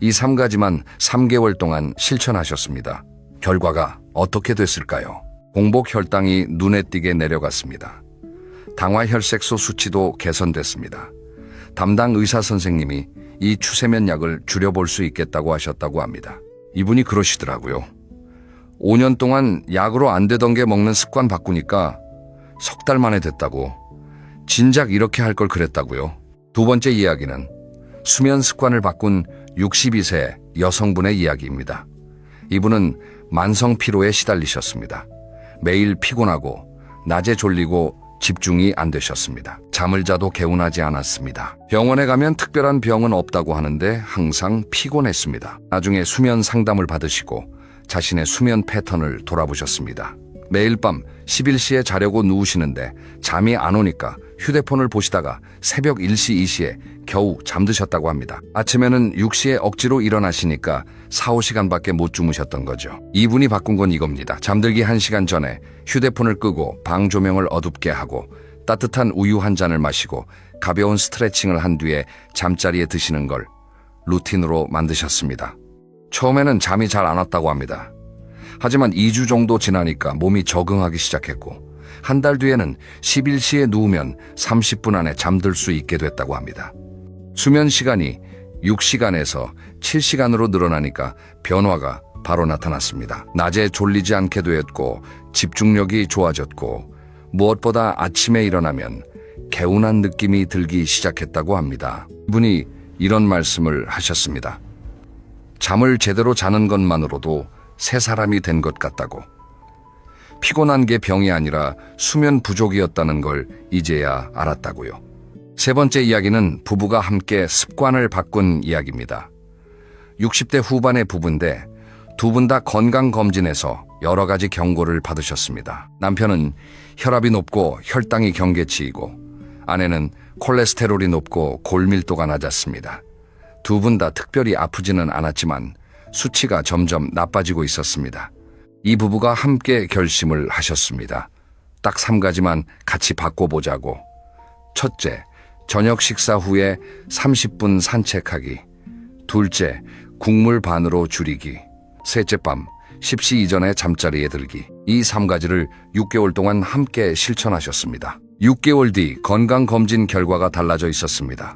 이 3가지만 3개월 동안 실천하셨습니다. 결과가 어떻게 됐을까요? 공복 혈당이 눈에 띄게 내려갔습니다. 당화혈색소 수치도 개선됐습니다. 담당 의사 선생님이 이 추세면 약을 줄여볼 수 있겠다고 하셨다고 합니다. 이분이 그러시더라고요. 5년 동안 약으로 안 되던 게 먹는 습관 바꾸니까 석 달 만에 됐다고. 진작 이렇게 할 걸 그랬다고요. 두 번째 이야기는 수면 습관을 바꾼 62세 여성분의 이야기입니다. 이분은 만성 피로에 시달리셨습니다. 매일 피곤하고 낮에 졸리고 집중이 안 되셨습니다. 잠을 자도 개운하지 않았습니다. 병원에 가면 특별한 병은 없다고 하는데 항상 피곤했습니다. 나중에 수면 상담을 받으시고 자신의 수면 패턴을 돌아보셨습니다. 매일 밤 11시에 자려고 누우시는데 잠이 안 오니까 휴대폰을 보시다가 새벽 1시, 2시에 겨우 잠드셨다고 합니다. 아침에는 6시에 억지로 일어나시니까 4, 5시간밖에 못 주무셨던 거죠. 이분이 바꾼 건 이겁니다. 잠들기 1시간 전에 휴대폰을 끄고 방 조명을 어둡게 하고 따뜻한 우유 한 잔을 마시고 가벼운 스트레칭을 한 뒤에 잠자리에 드시는 걸 루틴으로 만드셨습니다. 처음에는 잠이 잘 안 왔다고 합니다. 하지만 2주 정도 지나니까 몸이 적응하기 시작했고 한 달 뒤에는 11시에 누우면 30분 안에 잠들 수 있게 됐다고 합니다. 수면 시간이 6시간에서 7시간으로 늘어나니까 변화가 바로 나타났습니다. 낮에 졸리지 않게 되었고 집중력이 좋아졌고 무엇보다 아침에 일어나면 개운한 느낌이 들기 시작했다고 합니다. 이분이 이런 말씀을 하셨습니다. 잠을 제대로 자는 것만으로도 새 사람이 된 것 같다고. 피곤한 게 병이 아니라 수면 부족이었다는 걸 이제야 알았다고요. 세 번째 이야기는 부부가 함께 습관을 바꾼 이야기입니다. 60대 후반의 부부인데 두 분 다 건강검진에서 여러 가지 경고를 받으셨습니다. 남편은 혈압이 높고 혈당이 경계치이고 아내는 콜레스테롤이 높고 골밀도가 낮았습니다. 두 분 다 특별히 아프지는 않았지만 수치가 점점 나빠지고 있었습니다. 이 부부가 함께 결심을 하셨습니다. 딱 3가지만 같이 바꿔보자고. 첫째, 저녁 식사 후에 30분 산책하기. 둘째, 국물 반으로 줄이기. 셋째, 밤 10시 이전에 잠자리에 들기. 이 3가지를 6개월 동안 함께 실천하셨습니다. 6개월 뒤 건강검진 결과가 달라져 있었습니다.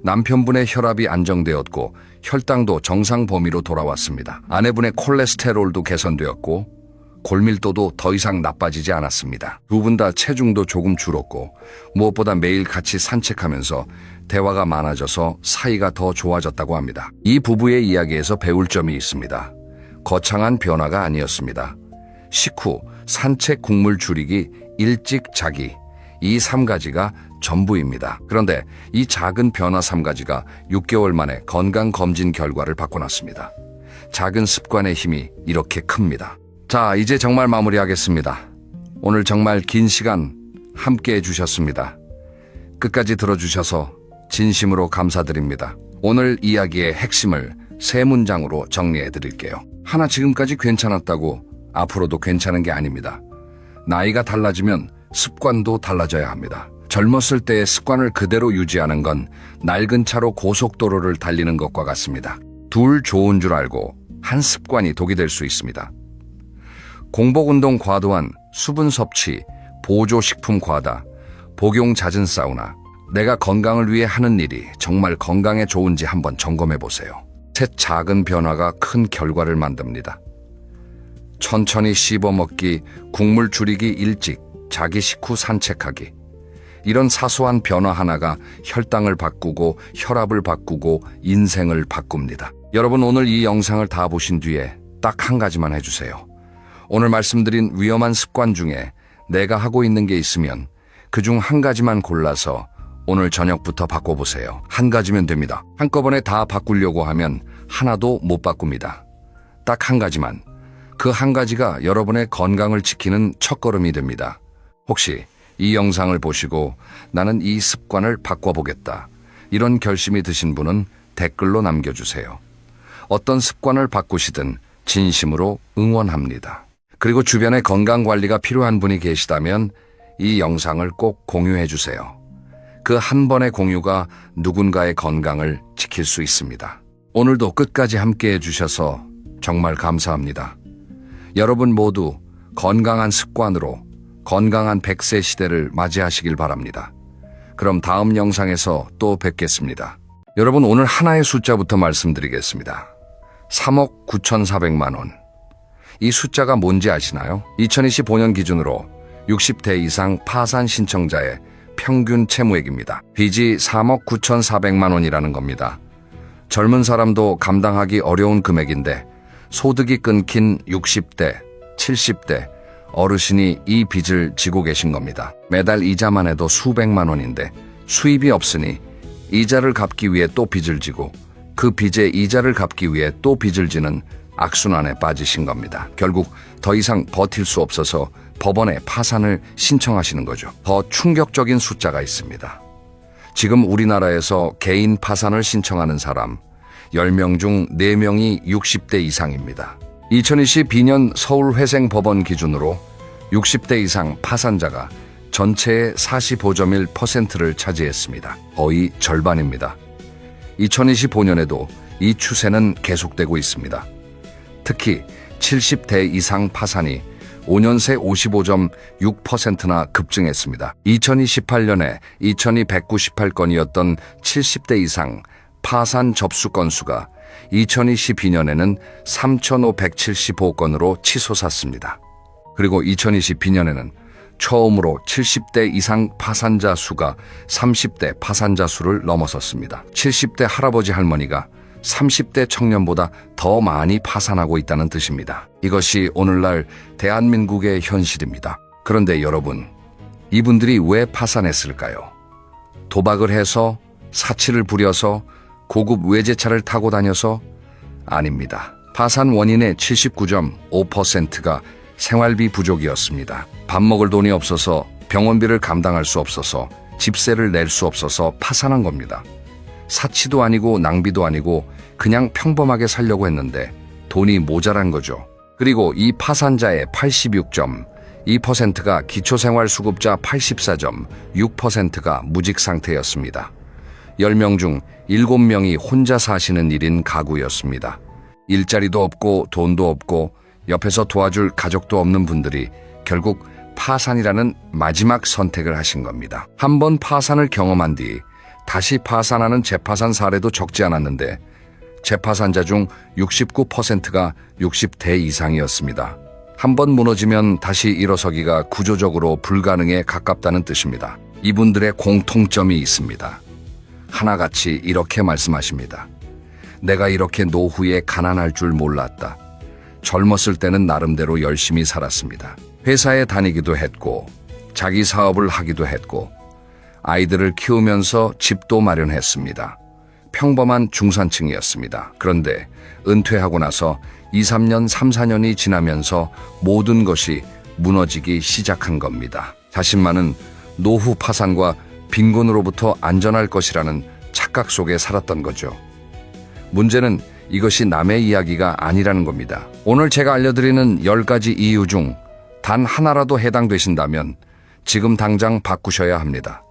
남편분의 혈압이 안정되었고 혈당도 정상 범위로 돌아왔습니다. 아내분의 콜레스테롤도 개선되었고 골밀도도 더 이상 나빠지지 않았습니다. 두 분 다 체중도 조금 줄었고 무엇보다 매일 같이 산책하면서 대화가 많아져서 사이가 더 좋아졌다고 합니다. 이 부부의 이야기에서 배울 점이 있습니다. 거창한 변화가 아니었습니다. 식후 산책 국물 줄이기 일찍 자기, 이 3가지가 전부입니다. 그런데 이 작은 변화 3가지가 6개월 만에 건강검진 결과를 바꿔놨습니다. 작은 습관의 힘이 이렇게 큽니다. 자, 이제 정말 마무리하겠습니다. 오늘 정말 긴 시간 함께 해주셨습니다. 끝까지 들어주셔서 진심으로 감사드립니다. 오늘 이야기의 핵심을 3문장으로 정리해드릴게요. 하나, 지금까지 괜찮았다고 앞으로도 괜찮은 게 아닙니다. 나이가 달라지면 습관도 달라져야 합니다. 젊었을 때의 습관을 그대로 유지하는 건 낡은 차로 고속도로를 달리는 것과 같습니다. 둘 좋은 줄 알고 한 습관이 독이 될 수 있습니다. 공복운동 과도한, 수분 섭취, 보조식품 과다, 복용 잦은 사우나. 내가 건강을 위해 하는 일이 정말 건강에 좋은지 한번 점검해 보세요. 셋, 작은 변화가 큰 결과를 만듭니다. 천천히 씹어먹기, 국물 줄이기, 일찍 자기 식후 산책하기. 이런 사소한 변화 하나가 혈당을 바꾸고 혈압을 바꾸고 인생을 바꿉니다. 여러분, 오늘 이 영상을 다 보신 뒤에 딱 한 가지만 해주세요. 오늘 말씀드린 위험한 습관 중에 내가 하고 있는 게 있으면 그중 한 가지만 골라서 오늘 저녁부터 바꿔보세요. 한 가지면 됩니다. 한꺼번에 다 바꾸려고 하면 하나도 못 바꿉니다. 딱 한 가지만. 그 한 가지가 여러분의 건강을 지키는 첫걸음이 됩니다. 혹시 이 영상을 보시고 나는 이 습관을 바꿔보겠다, 이런 결심이 드신 분은 댓글로 남겨주세요. 어떤 습관을 바꾸시든 진심으로 응원합니다. 그리고 주변에 건강관리가 필요한 분이 계시다면 이 영상을 꼭 공유해주세요. 그 한 번의 공유가 누군가의 건강을 지킬 수 있습니다. 오늘도 끝까지 함께 해주셔서 정말 감사합니다. 여러분 모두 건강한 습관으로 건강한 100세 시대를 맞이하시길 바랍니다. 그럼 다음 영상에서 또 뵙겠습니다. 여러분, 오늘 하나의 숫자부터 말씀드리겠습니다. 3억 9,400만 원. 이 숫자가 뭔지 아시나요? 2025년 기준으로 60대 이상 파산 신청자의 평균 채무액입니다. 빚이 3억 9,400만 원이라는 겁니다. 젊은 사람도 감당하기 어려운 금액인데 소득이 끊긴 60대, 70대 어르신이 이 빚을 지고 계신 겁니다. 매달 이자만 해도 수백만 원인데 수입이 없으니 이자를 갚기 위해 또 빚을 지고 그 빚의 이자를 갚기 위해 또 빚을 지는 악순환에 빠지신 겁니다. 결국 더 이상 버틸 수 없어서 법원에 파산을 신청하시는 거죠. 더 충격적인 숫자가 있습니다. 지금 우리나라에서 개인 파산을 신청하는 사람 10명 중 4명이 60대 이상입니다. 2022년 서울회생법원 기준으로 60대 이상 파산자가 전체의 45.1%를 차지했습니다. 거의 절반입니다. 2025년에도 이 추세는 계속되고 있습니다. 특히 70대 이상 파산이 5년 새 55.6%나 급증했습니다. 2028년에 2,298건이었던 70대 이상 파산 접수 건수가 2022년에는 3,575건으로 치솟았습니다. 그리고 2022년에는 처음으로 70대 이상 파산자 수가 30대 파산자 수를 넘어섰습니다. 70대 할아버지 할머니가 30대 청년보다 더 많이 파산하고 있다는 뜻입니다. 이것이 오늘날 대한민국의 현실입니다. 그런데 여러분, 이분들이 왜 파산했을까요? 도박을 해서, 사치를 부려서, 고급 외제차를 타고 다녀서? 아닙니다. 파산 원인의 79.5%가 생활비 부족이었습니다. 밥 먹을 돈이 없어서, 병원비를 감당할 수 없어서, 집세를 낼 수 없어서 파산한 겁니다. 사치도 아니고 낭비도 아니고 그냥 평범하게 살려고 했는데 돈이 모자란 거죠. 그리고 이 파산자의 86.2%가 기초생활수급자 84.6%가 무직 상태였습니다. 10명 중 7명이 혼자 사시는 1인 가구였습니다. 일자리도 없고 돈도 없고 옆에서 도와줄 가족도 없는 분들이 결국 파산이라는 마지막 선택을 하신 겁니다. 한 번 파산을 경험한 뒤 다시 파산하는 재파산 사례도 적지 않았는데 재파산자 중 69%가 60대 이상이었습니다. 한 번 무너지면 다시 일어서기가 구조적으로 불가능에 가깝다는 뜻입니다. 이분들의 공통점이 있습니다. 하나같이 이렇게 말씀하십니다. 내가 이렇게 노후에 가난할 줄 몰랐다. 젊었을 때는 나름대로 열심히 살았습니다. 회사에 다니기도 했고 자기 사업을 하기도 했고 아이들을 키우면서 집도 마련했습니다. 평범한 중산층이었습니다. 그런데 은퇴하고 나서 2, 3년, 3, 4년이 지나면서 모든 것이 무너지기 시작한 겁니다. 자신만은 노후 파산과 빈곤으로부터 안전할 것이라는 착각 속에 살았던 거죠. 문제는 이것이 남의 이야기가 아니라는 겁니다. 오늘 제가 알려드리는 10가지 이유 중 단 하나라도 해당되신다면 지금 당장 바꾸셔야 합니다.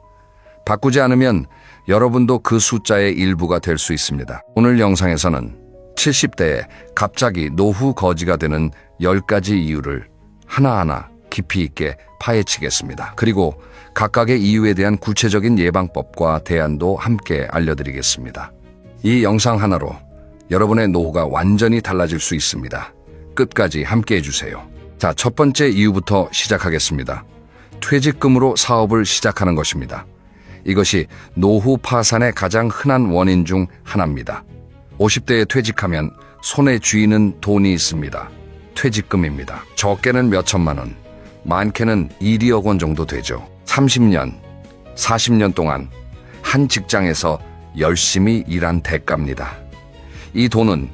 바꾸지 않으면 여러분도 그 숫자의 일부가 될 수 있습니다. 오늘 영상에서는 70대에 갑자기 노후 거지가 되는 10가지 이유를 하나하나 깊이 있게 파헤치겠습니다. 그리고 각각의 이유에 대한 구체적인 예방법과 대안도 함께 알려드리겠습니다. 이 영상 하나로 여러분의 노후가 완전히 달라질 수 있습니다. 끝까지 함께 해주세요. 자, 첫 번째 이유부터 시작하겠습니다. 퇴직금으로 사업을 시작하는 것입니다. 이것이 노후 파산의 가장 흔한 원인 중 하나입니다. 50대에 퇴직하면 손에 쥐는 돈이 있습니다. 퇴직금입니다. 적게는 몇 천만 원, 많게는 1~2억 원 정도 되죠. 30년, 40년 동안 한 직장에서 열심히 일한 대가입니다. 이 돈은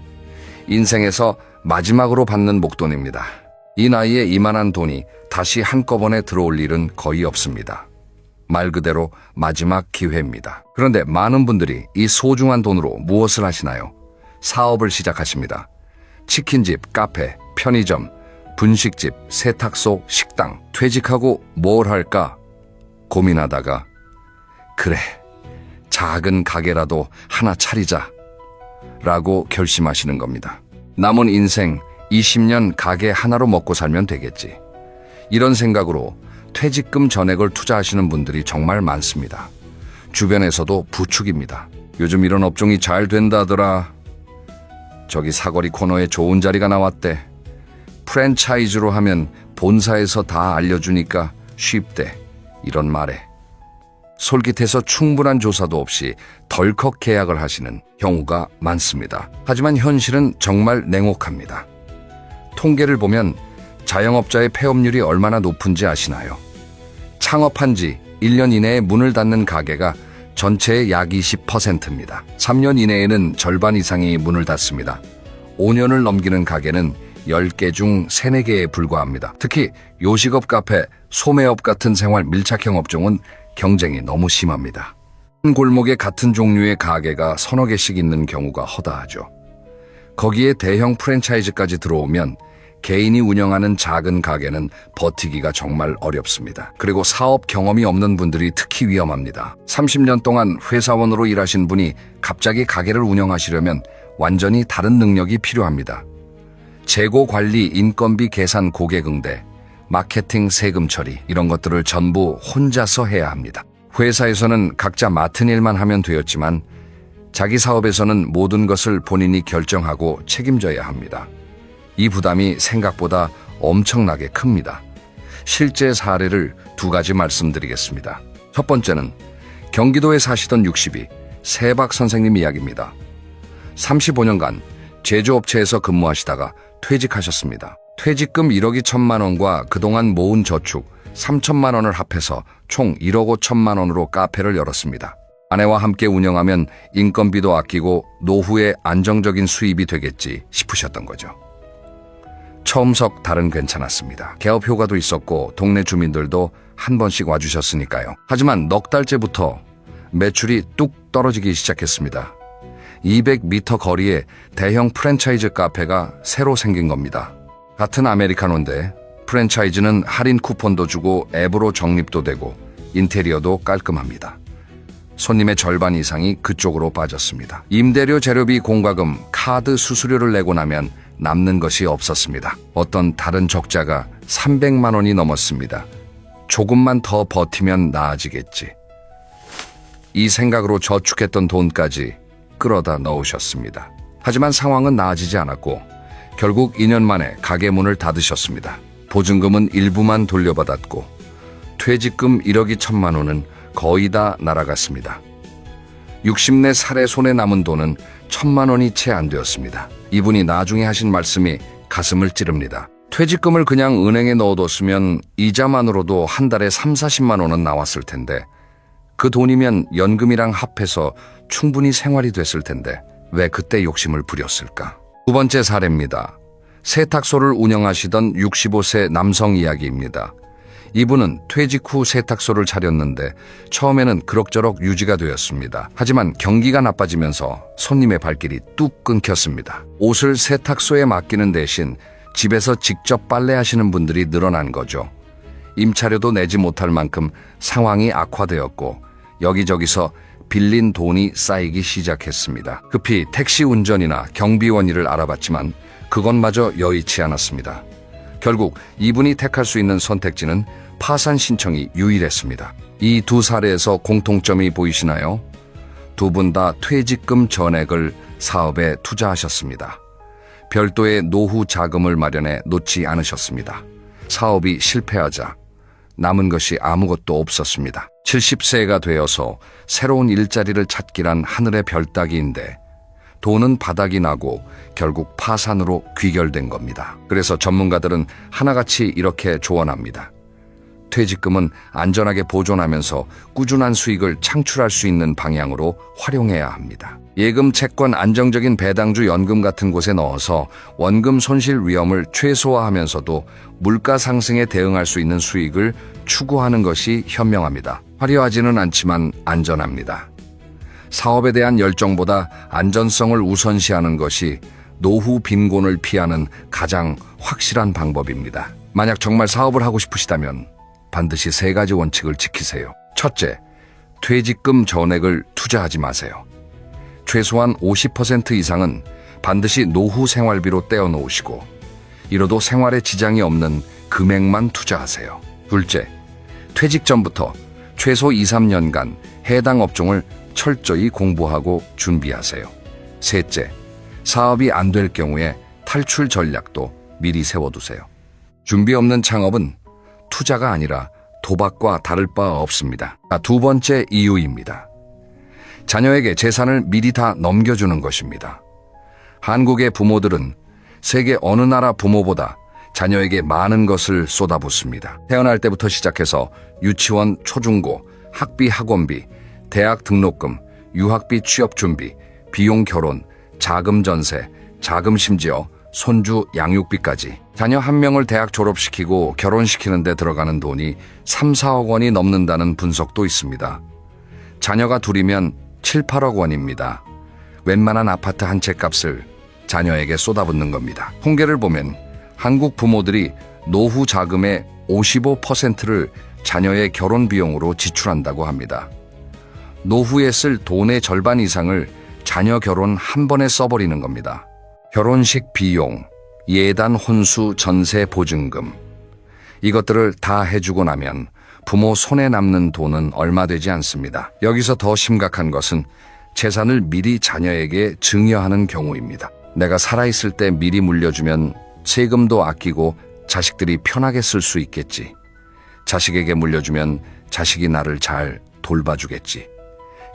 인생에서 마지막으로 받는 목돈입니다. 이 나이에 이만한 돈이 다시 한꺼번에 들어올 일은 거의 없습니다. 말 그대로 마지막 기회입니다. 그런데 많은 분들이 이 소중한 돈으로 무엇을 하시나요? 사업을 시작하십니다. 치킨집, 카페, 편의점, 분식집, 세탁소, 식당. 퇴직하고 뭘 할까 고민하다가 그래, 작은 가게라도 하나 차리자 라고 결심하시는 겁니다. 남은 인생 20년 가게 하나로 먹고 살면 되겠지. 이런 생각으로 퇴직금 전액을 투자하시는 분들이 정말 많습니다. 주변에서도 부축입니다. 요즘 이런 업종이 잘 된다더라. 저기 사거리 코너에 좋은 자리가 나왔대. 프랜차이즈로 하면 본사에서 다 알려주니까 쉽대. 이런 말에 솔깃해서 충분한 조사도 없이 덜컥 계약을 하시는 경우가 많습니다. 하지만 현실은 정말 냉혹합니다. 통계를 보면 자영업자의 폐업률이 얼마나 높은지 아시나요? 창업한 지 1년 이내에 문을 닫는 가게가 전체의 약 20%입니다. 3년 이내에는 절반 이상이 문을 닫습니다. 5년을 넘기는 가게는 10개 중 3, 4개에 불과합니다. 특히 요식업 카페, 소매업 같은 생활 밀착형 업종은 경쟁이 너무 심합니다. 한 골목에 같은 종류의 가게가 서너 개씩 있는 경우가 허다하죠. 거기에 대형 프랜차이즈까지 들어오면 개인이 운영하는 작은 가게는 버티기가 정말 어렵습니다. 그리고 사업 경험이 없는 분들이 특히 위험합니다. 30년 동안 회사원으로 일하신 분이 갑자기 가게를 운영하시려면 완전히 다른 능력이 필요합니다. 재고 관리, 인건비 계산, 고객 응대, 마케팅, 세금 처리 이런 것들을 전부 혼자서 해야 합니다. 회사에서는 각자 맡은 일만 하면 되었지만 자기 사업에서는 모든 것을 본인이 결정하고 책임져야 합니다. 이 부담이 생각보다 엄청나게 큽니다. 실제 사례를 2가지 말씀드리겠습니다. 첫 번째는 경기도에 사시던 62 세박 선생님 이야기입니다. 35년간 제조업체에서 근무하시다가 퇴직하셨습니다. 퇴직금 1억 2천만 원과 그동안 모은 저축 3천만 원을 합해서 총 1억 5천만 원으로 카페를 열었습니다. 아내와 함께 운영하면 인건비도 아끼고 노후에 안정적인 수입이 되겠지 싶으셨던 거죠. 처음석 달은 괜찮았습니다. 개업 효과도 있었고 동네 주민들도 한 번씩 와주셨으니까요. 하지만 넉 달째부터 매출이 뚝 떨어지기 시작했습니다. 200m 거리에 대형 프랜차이즈 카페가 새로 생긴 겁니다. 같은 아메리카노인데 프랜차이즈는 할인 쿠폰도 주고 앱으로 적립도 되고 인테리어도 깔끔합니다. 손님의 절반 이상이 그쪽으로 빠졌습니다. 임대료, 재료비, 공과금, 카드 수수료를 내고 나면 남는 것이 없었습니다. 어떤 다른 적자가 300만 원이 넘었습니다. 조금만 더 버티면 나아지겠지. 이 생각으로 저축했던 돈까지 끌어다 넣으셨습니다. 하지만 상황은 나아지지 않았고 결국 2년 만에 가게 문을 닫으셨습니다. 보증금은 일부만 돌려받았고 퇴직금 1억 2천만 원은 거의 다 날아갔습니다. 60내 살에 손에 남은 돈은 1,000만 원이 채 안 되었습니다. 이분이 나중에 하신 말씀이 가슴을 찌릅니다. 퇴직금을 그냥 은행에 넣어뒀으면 이자만으로도 한 달에 3, 40만 원은 나왔을 텐데 그 돈이면 연금이랑 합해서 충분히 생활이 됐을 텐데 왜 그때 욕심을 부렸을까? 두 번째 사례입니다. 세탁소를 운영하시던 65세 남성 이야기입니다. 이분은 퇴직 후 세탁소를 차렸는데 처음에는 그럭저럭 유지가 되었습니다. 하지만 경기가 나빠지면서 손님의 발길이 뚝 끊겼습니다. 옷을 세탁소에 맡기는 대신 집에서 직접 빨래하시는 분들이 늘어난 거죠. 임차료도 내지 못할 만큼 상황이 악화되었고 여기저기서 빌린 돈이 쌓이기 시작했습니다. 급히 택시 운전이나 경비원 일을 알아봤지만 그것마저 여의치 않았습니다. 결국 이분이 택할 수 있는 선택지는 파산 신청이 유일했습니다. 이 두 사례에서 공통점이 보이시나요? 두 분 다 퇴직금 전액을 사업에 투자하셨습니다. 별도의 노후 자금을 마련해 놓지 않으셨습니다. 사업이 실패하자 남은 것이 아무것도 없었습니다. 70세가 되어서 새로운 일자리를 찾기란 하늘의 별 따기인데 돈은 바닥이 나고 결국 파산으로 귀결된 겁니다. 그래서 전문가들은 하나같이 이렇게 조언합니다. 퇴직금은 안전하게 보존하면서 꾸준한 수익을 창출할 수 있는 방향으로 활용해야 합니다. 예금, 채권, 안정적인 배당주, 연금 같은 곳에 넣어서 원금 손실 위험을 최소화하면서도 물가 상승에 대응할 수 있는 수익을 추구하는 것이 현명합니다. 화려하지는 않지만 안전합니다. 사업에 대한 열정보다 안전성을 우선시하는 것이 노후 빈곤을 피하는 가장 확실한 방법입니다. 만약 정말 사업을 하고 싶으시다면 반드시 세 가지 원칙을 지키세요. 첫째, 퇴직금 전액을 투자하지 마세요. 최소한 50% 이상은 반드시 노후 생활비로 떼어놓으시고 이로도 생활에 지장이 없는 금액만 투자하세요. 둘째, 퇴직 전부터 최소 2, 3년간 해당 업종을 철저히 공부하고 준비하세요. 셋째, 사업이 안 될 경우에 탈출 전략도 미리 세워두세요. 준비 없는 창업은 투자가 아니라 도박과 다를 바 없습니다. 두 번째 이유입니다. 자녀에게 재산을 미리 다 넘겨주는 것입니다. 한국의 부모들은 세계 어느 나라 부모보다 자녀에게 많은 것을 쏟아붓습니다. 태어날 때부터 시작해서 유치원, 초중고, 학비, 학원비, 대학 등록금, 유학비, 취업 준비, 비용 결혼, 자금 전세, 자금 심지어 손주 양육비까지. 자녀 한 명을 대학 졸업시키고 결혼시키는 데 들어가는 돈이 3, 4억 원이 넘는다는 분석도 있습니다. 자녀가 둘이면 7, 8억 원입니다. 웬만한 아파트 한 채 값을 자녀에게 쏟아붓는 겁니다. 통계를 보면 한국 부모들이 노후 자금의 55%를 자녀의 결혼 비용으로 지출한다고 합니다. 노후에 쓸 돈의 절반 이상을 자녀 결혼 한 번에 써버리는 겁니다. 결혼식 비용, 예단 혼수 전세 보증금, 이것들을 다 해주고 나면 부모 손에 남는 돈은 얼마 되지 않습니다. 여기서 더 심각한 것은 재산을 미리 자녀에게 증여하는 경우입니다. 내가 살아있을 때 미리 물려주면 세금도 아끼고 자식들이 편하게 쓸 수 있겠지. 자식에게 물려주면 자식이 나를 잘 돌봐주겠지.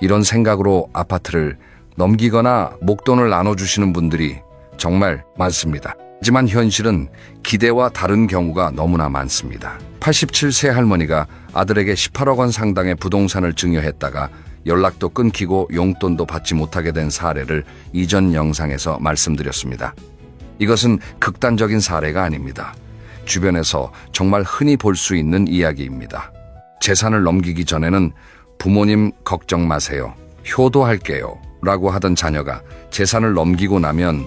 이런 생각으로 아파트를 넘기거나 목돈을 나눠주시는 분들이 정말 많습니다. 하지만 현실은 기대와 다른 경우가 너무나 많습니다. 87세 할머니가 아들에게 18억 원 상당의 부동산을 증여했다가 연락도 끊기고 용돈도 받지 못하게 된 사례를 이전 영상에서 말씀드렸습니다. 이것은 극단적인 사례가 아닙니다. 주변에서 정말 흔히 볼 수 있는 이야기입니다. 재산을 넘기기 전에는 부모님 걱정 마세요. 효도할게요. 라고 하던 자녀가 재산을 넘기고 나면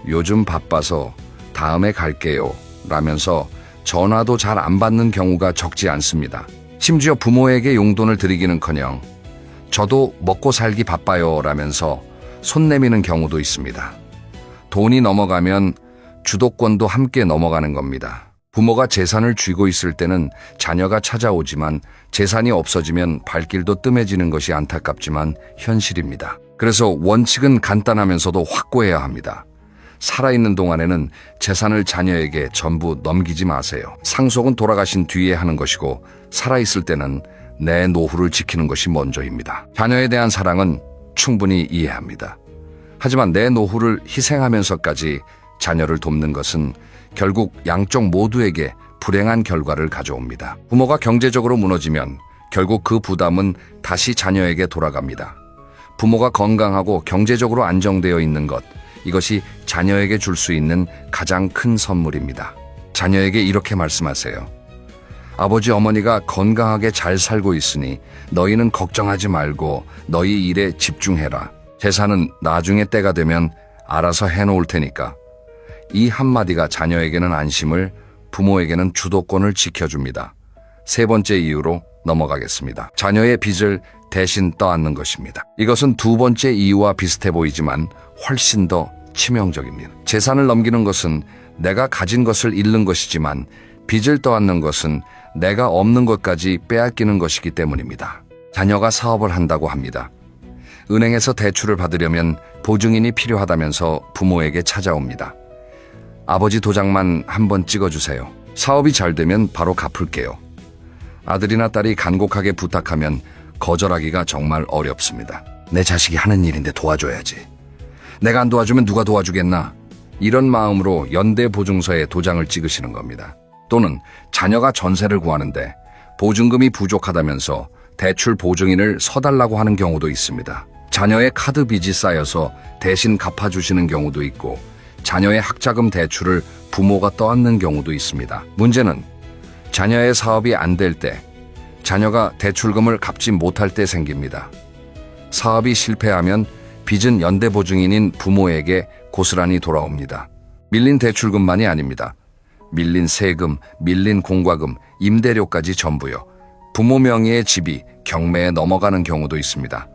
요즘 바빠서 다음에 갈게요. 라면서 전화도 잘 안 받는 경우가 적지 않습니다. 심지어 부모에게 용돈을 드리기는커녕 저도 먹고 살기 바빠요. 라면서 손 내미는 경우도 있습니다. 돈이 넘어가면 주도권도 함께 넘어가는 겁니다. 부모가 재산을 쥐고 있을 때는 자녀가 찾아오지만 재산이 없어지면 발길도 뜸해지는 것이 안타깝지만 현실입니다. 그래서 원칙은 간단하면서도 확고해야 합니다. 살아있는 동안에는 재산을 자녀에게 전부 넘기지 마세요. 상속은 돌아가신 뒤에 하는 것이고 살아있을 때는 내 노후를 지키는 것이 먼저입니다. 자녀에 대한 사랑은 충분히 이해합니다. 하지만 내 노후를 희생하면서까지 자녀를 돕는 것은 결국 양쪽 모두에게 불행한 결과를 가져옵니다. 부모가 경제적으로 무너지면 결국 그 부담은 다시 자녀에게 돌아갑니다. 부모가 건강하고 경제적으로 안정되어 있는 것, 이것이 자녀에게 줄 수 있는 가장 큰 선물입니다. 자녀에게 이렇게 말씀하세요. 아버지 어머니가 건강하게 잘 살고 있으니 너희는 걱정하지 말고 너희 일에 집중해라. 재산은 나중에 때가 되면 알아서 해놓을 테니까. 이 한마디가 자녀에게는 안심을, 부모에게는 주도권을 지켜줍니다. 세 번째 이유로 넘어가겠습니다. 자녀의 빚을 대신 떠안는 것입니다. 이것은 두 번째 이유와 비슷해 보이지만 훨씬 더 치명적입니다. 재산을 넘기는 것은 내가 가진 것을 잃는 것이지만 빚을 떠안는 것은 내가 없는 것까지 빼앗기는 것이기 때문입니다. 자녀가 사업을 한다고 합니다. 은행에서 대출을 받으려면 보증인이 필요하다면서 부모에게 찾아옵니다. 아버지 도장만 한번 찍어주세요. 사업이 잘 되면 바로 갚을게요. 아들이나 딸이 간곡하게 부탁하면 거절하기가 정말 어렵습니다. 내 자식이 하는 일인데 도와줘야지. 내가 안 도와주면 누가 도와주겠나? 이런 마음으로 연대보증서에 도장을 찍으시는 겁니다. 또는 자녀가 전세를 구하는데 보증금이 부족하다면서 대출 보증인을 서달라고 하는 경우도 있습니다. 자녀의 카드 빚이 쌓여서 대신 갚아주시는 경우도 있고 자녀의 학자금 대출을 부모가 떠안는 경우도 있습니다. 문제는 자녀의 사업이 안 될 때, 자녀가 대출금을 갚지 못할 때 생깁니다. 사업이 실패하면 빚은 연대보증인인 부모에게 고스란히 돌아옵니다. 밀린 대출금만이 아닙니다. 밀린 세금, 밀린 공과금, 임대료까지 전부요. 부모 명의의 집이 경매에 넘어가는 경우도 있습니다.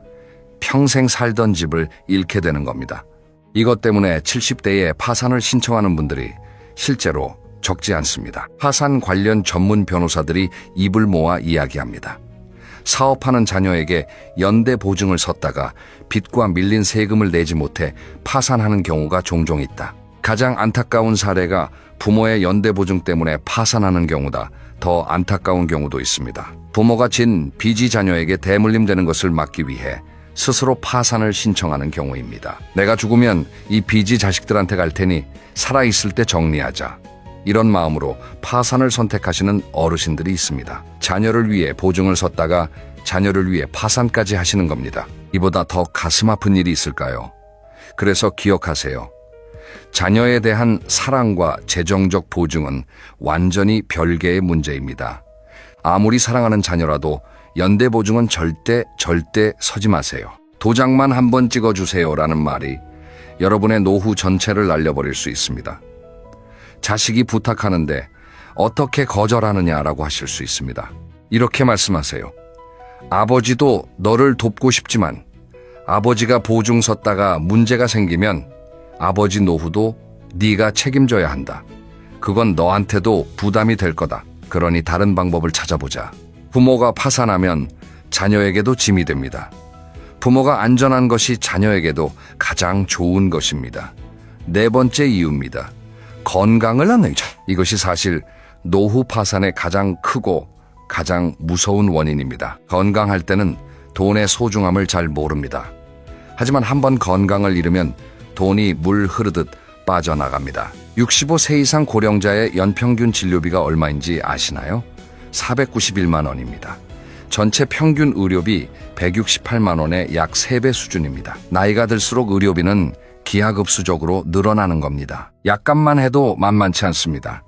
평생 살던 집을 잃게 되는 겁니다. 이것 때문에 70대에 파산을 신청하는 분들이 실제로 적지 않습니다. 파산 관련 전문 변호사들이 입을 모아 이야기합니다. 사업하는 자녀에게 연대 보증을 섰다가 빚과 밀린 세금을 내지 못해 파산하는 경우가 종종 있다. 가장 안타까운 사례가 부모의 연대 보증 때문에 파산하는 경우다. 더 안타까운 경우도 있습니다. 부모가 진 빚이 자녀에게 대물림되는 것을 막기 위해 스스로 파산을 신청하는 경우입니다. 내가 죽으면 이 빚이 자식들한테 갈 테니 살아있을 때 정리하자. 이런 마음으로 파산을 선택하시는 어르신들이 있습니다. 자녀를 위해 보증을 섰다가 자녀를 위해 파산까지 하시는 겁니다. 이보다 더 가슴 아픈 일이 있을까요? 그래서 기억하세요. 자녀에 대한 사랑과 재정적 보증은 완전히 별개의 문제입니다. 아무리 사랑하는 자녀라도 연대 보증은 절대 서지 마세요. 도장만 한번 찍어주세요라는 말이 여러분의 노후 전체를 날려버릴 수 있습니다. 자식이 부탁하는데 어떻게 거절하느냐라고 하실 수 있습니다. 이렇게 말씀하세요. 아버지도 너를 돕고 싶지만 아버지가 보증 섰다가 문제가 생기면 아버지 노후도 네가 책임져야 한다. 그건 너한테도 부담이 될 거다. 그러니 다른 방법을 찾아보자. 부모가 파산하면 자녀에게도 짐이 됩니다. 부모가 안전한 것이 자녀에게도 가장 좋은 것입니다. 네 번째 이유입니다. 건강을 안내자. 이것이 사실 노후 파산의 가장 크고 가장 무서운 원인입니다. 건강할 때는 돈의 소중함을 잘 모릅니다. 하지만 한번 건강을 잃으면 돈이 물 흐르듯 빠져나갑니다. 65세 이상 고령자의 연평균 진료비가 얼마인지 아시나요? 491만 원입니다. 전체 평균 의료비 168만 원의 약 3배 수준입니다. 나이가 들수록 의료비는 기하급수적으로 늘어나는 겁니다. 약값만 해도 만만치 않습니다.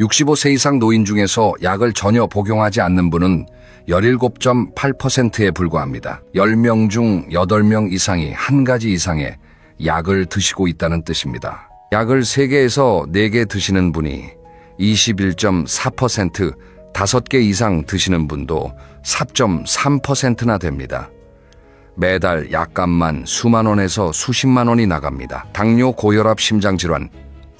65세 이상 노인 중에서 약을 전혀 복용하지 않는 분은 17.8%에 불과합니다. 10명 중 8명 이상이 한 가지 이상의 약을 드시고 있다는 뜻입니다. 약을 3개에서 4개 드시는 분이 21.4%, 5개 이상 드시는 분도 4.3%나 됩니다. 매달 약값만 수만 원에서 수십만 원이 나갑니다. 당뇨, 고혈압, 심장질환,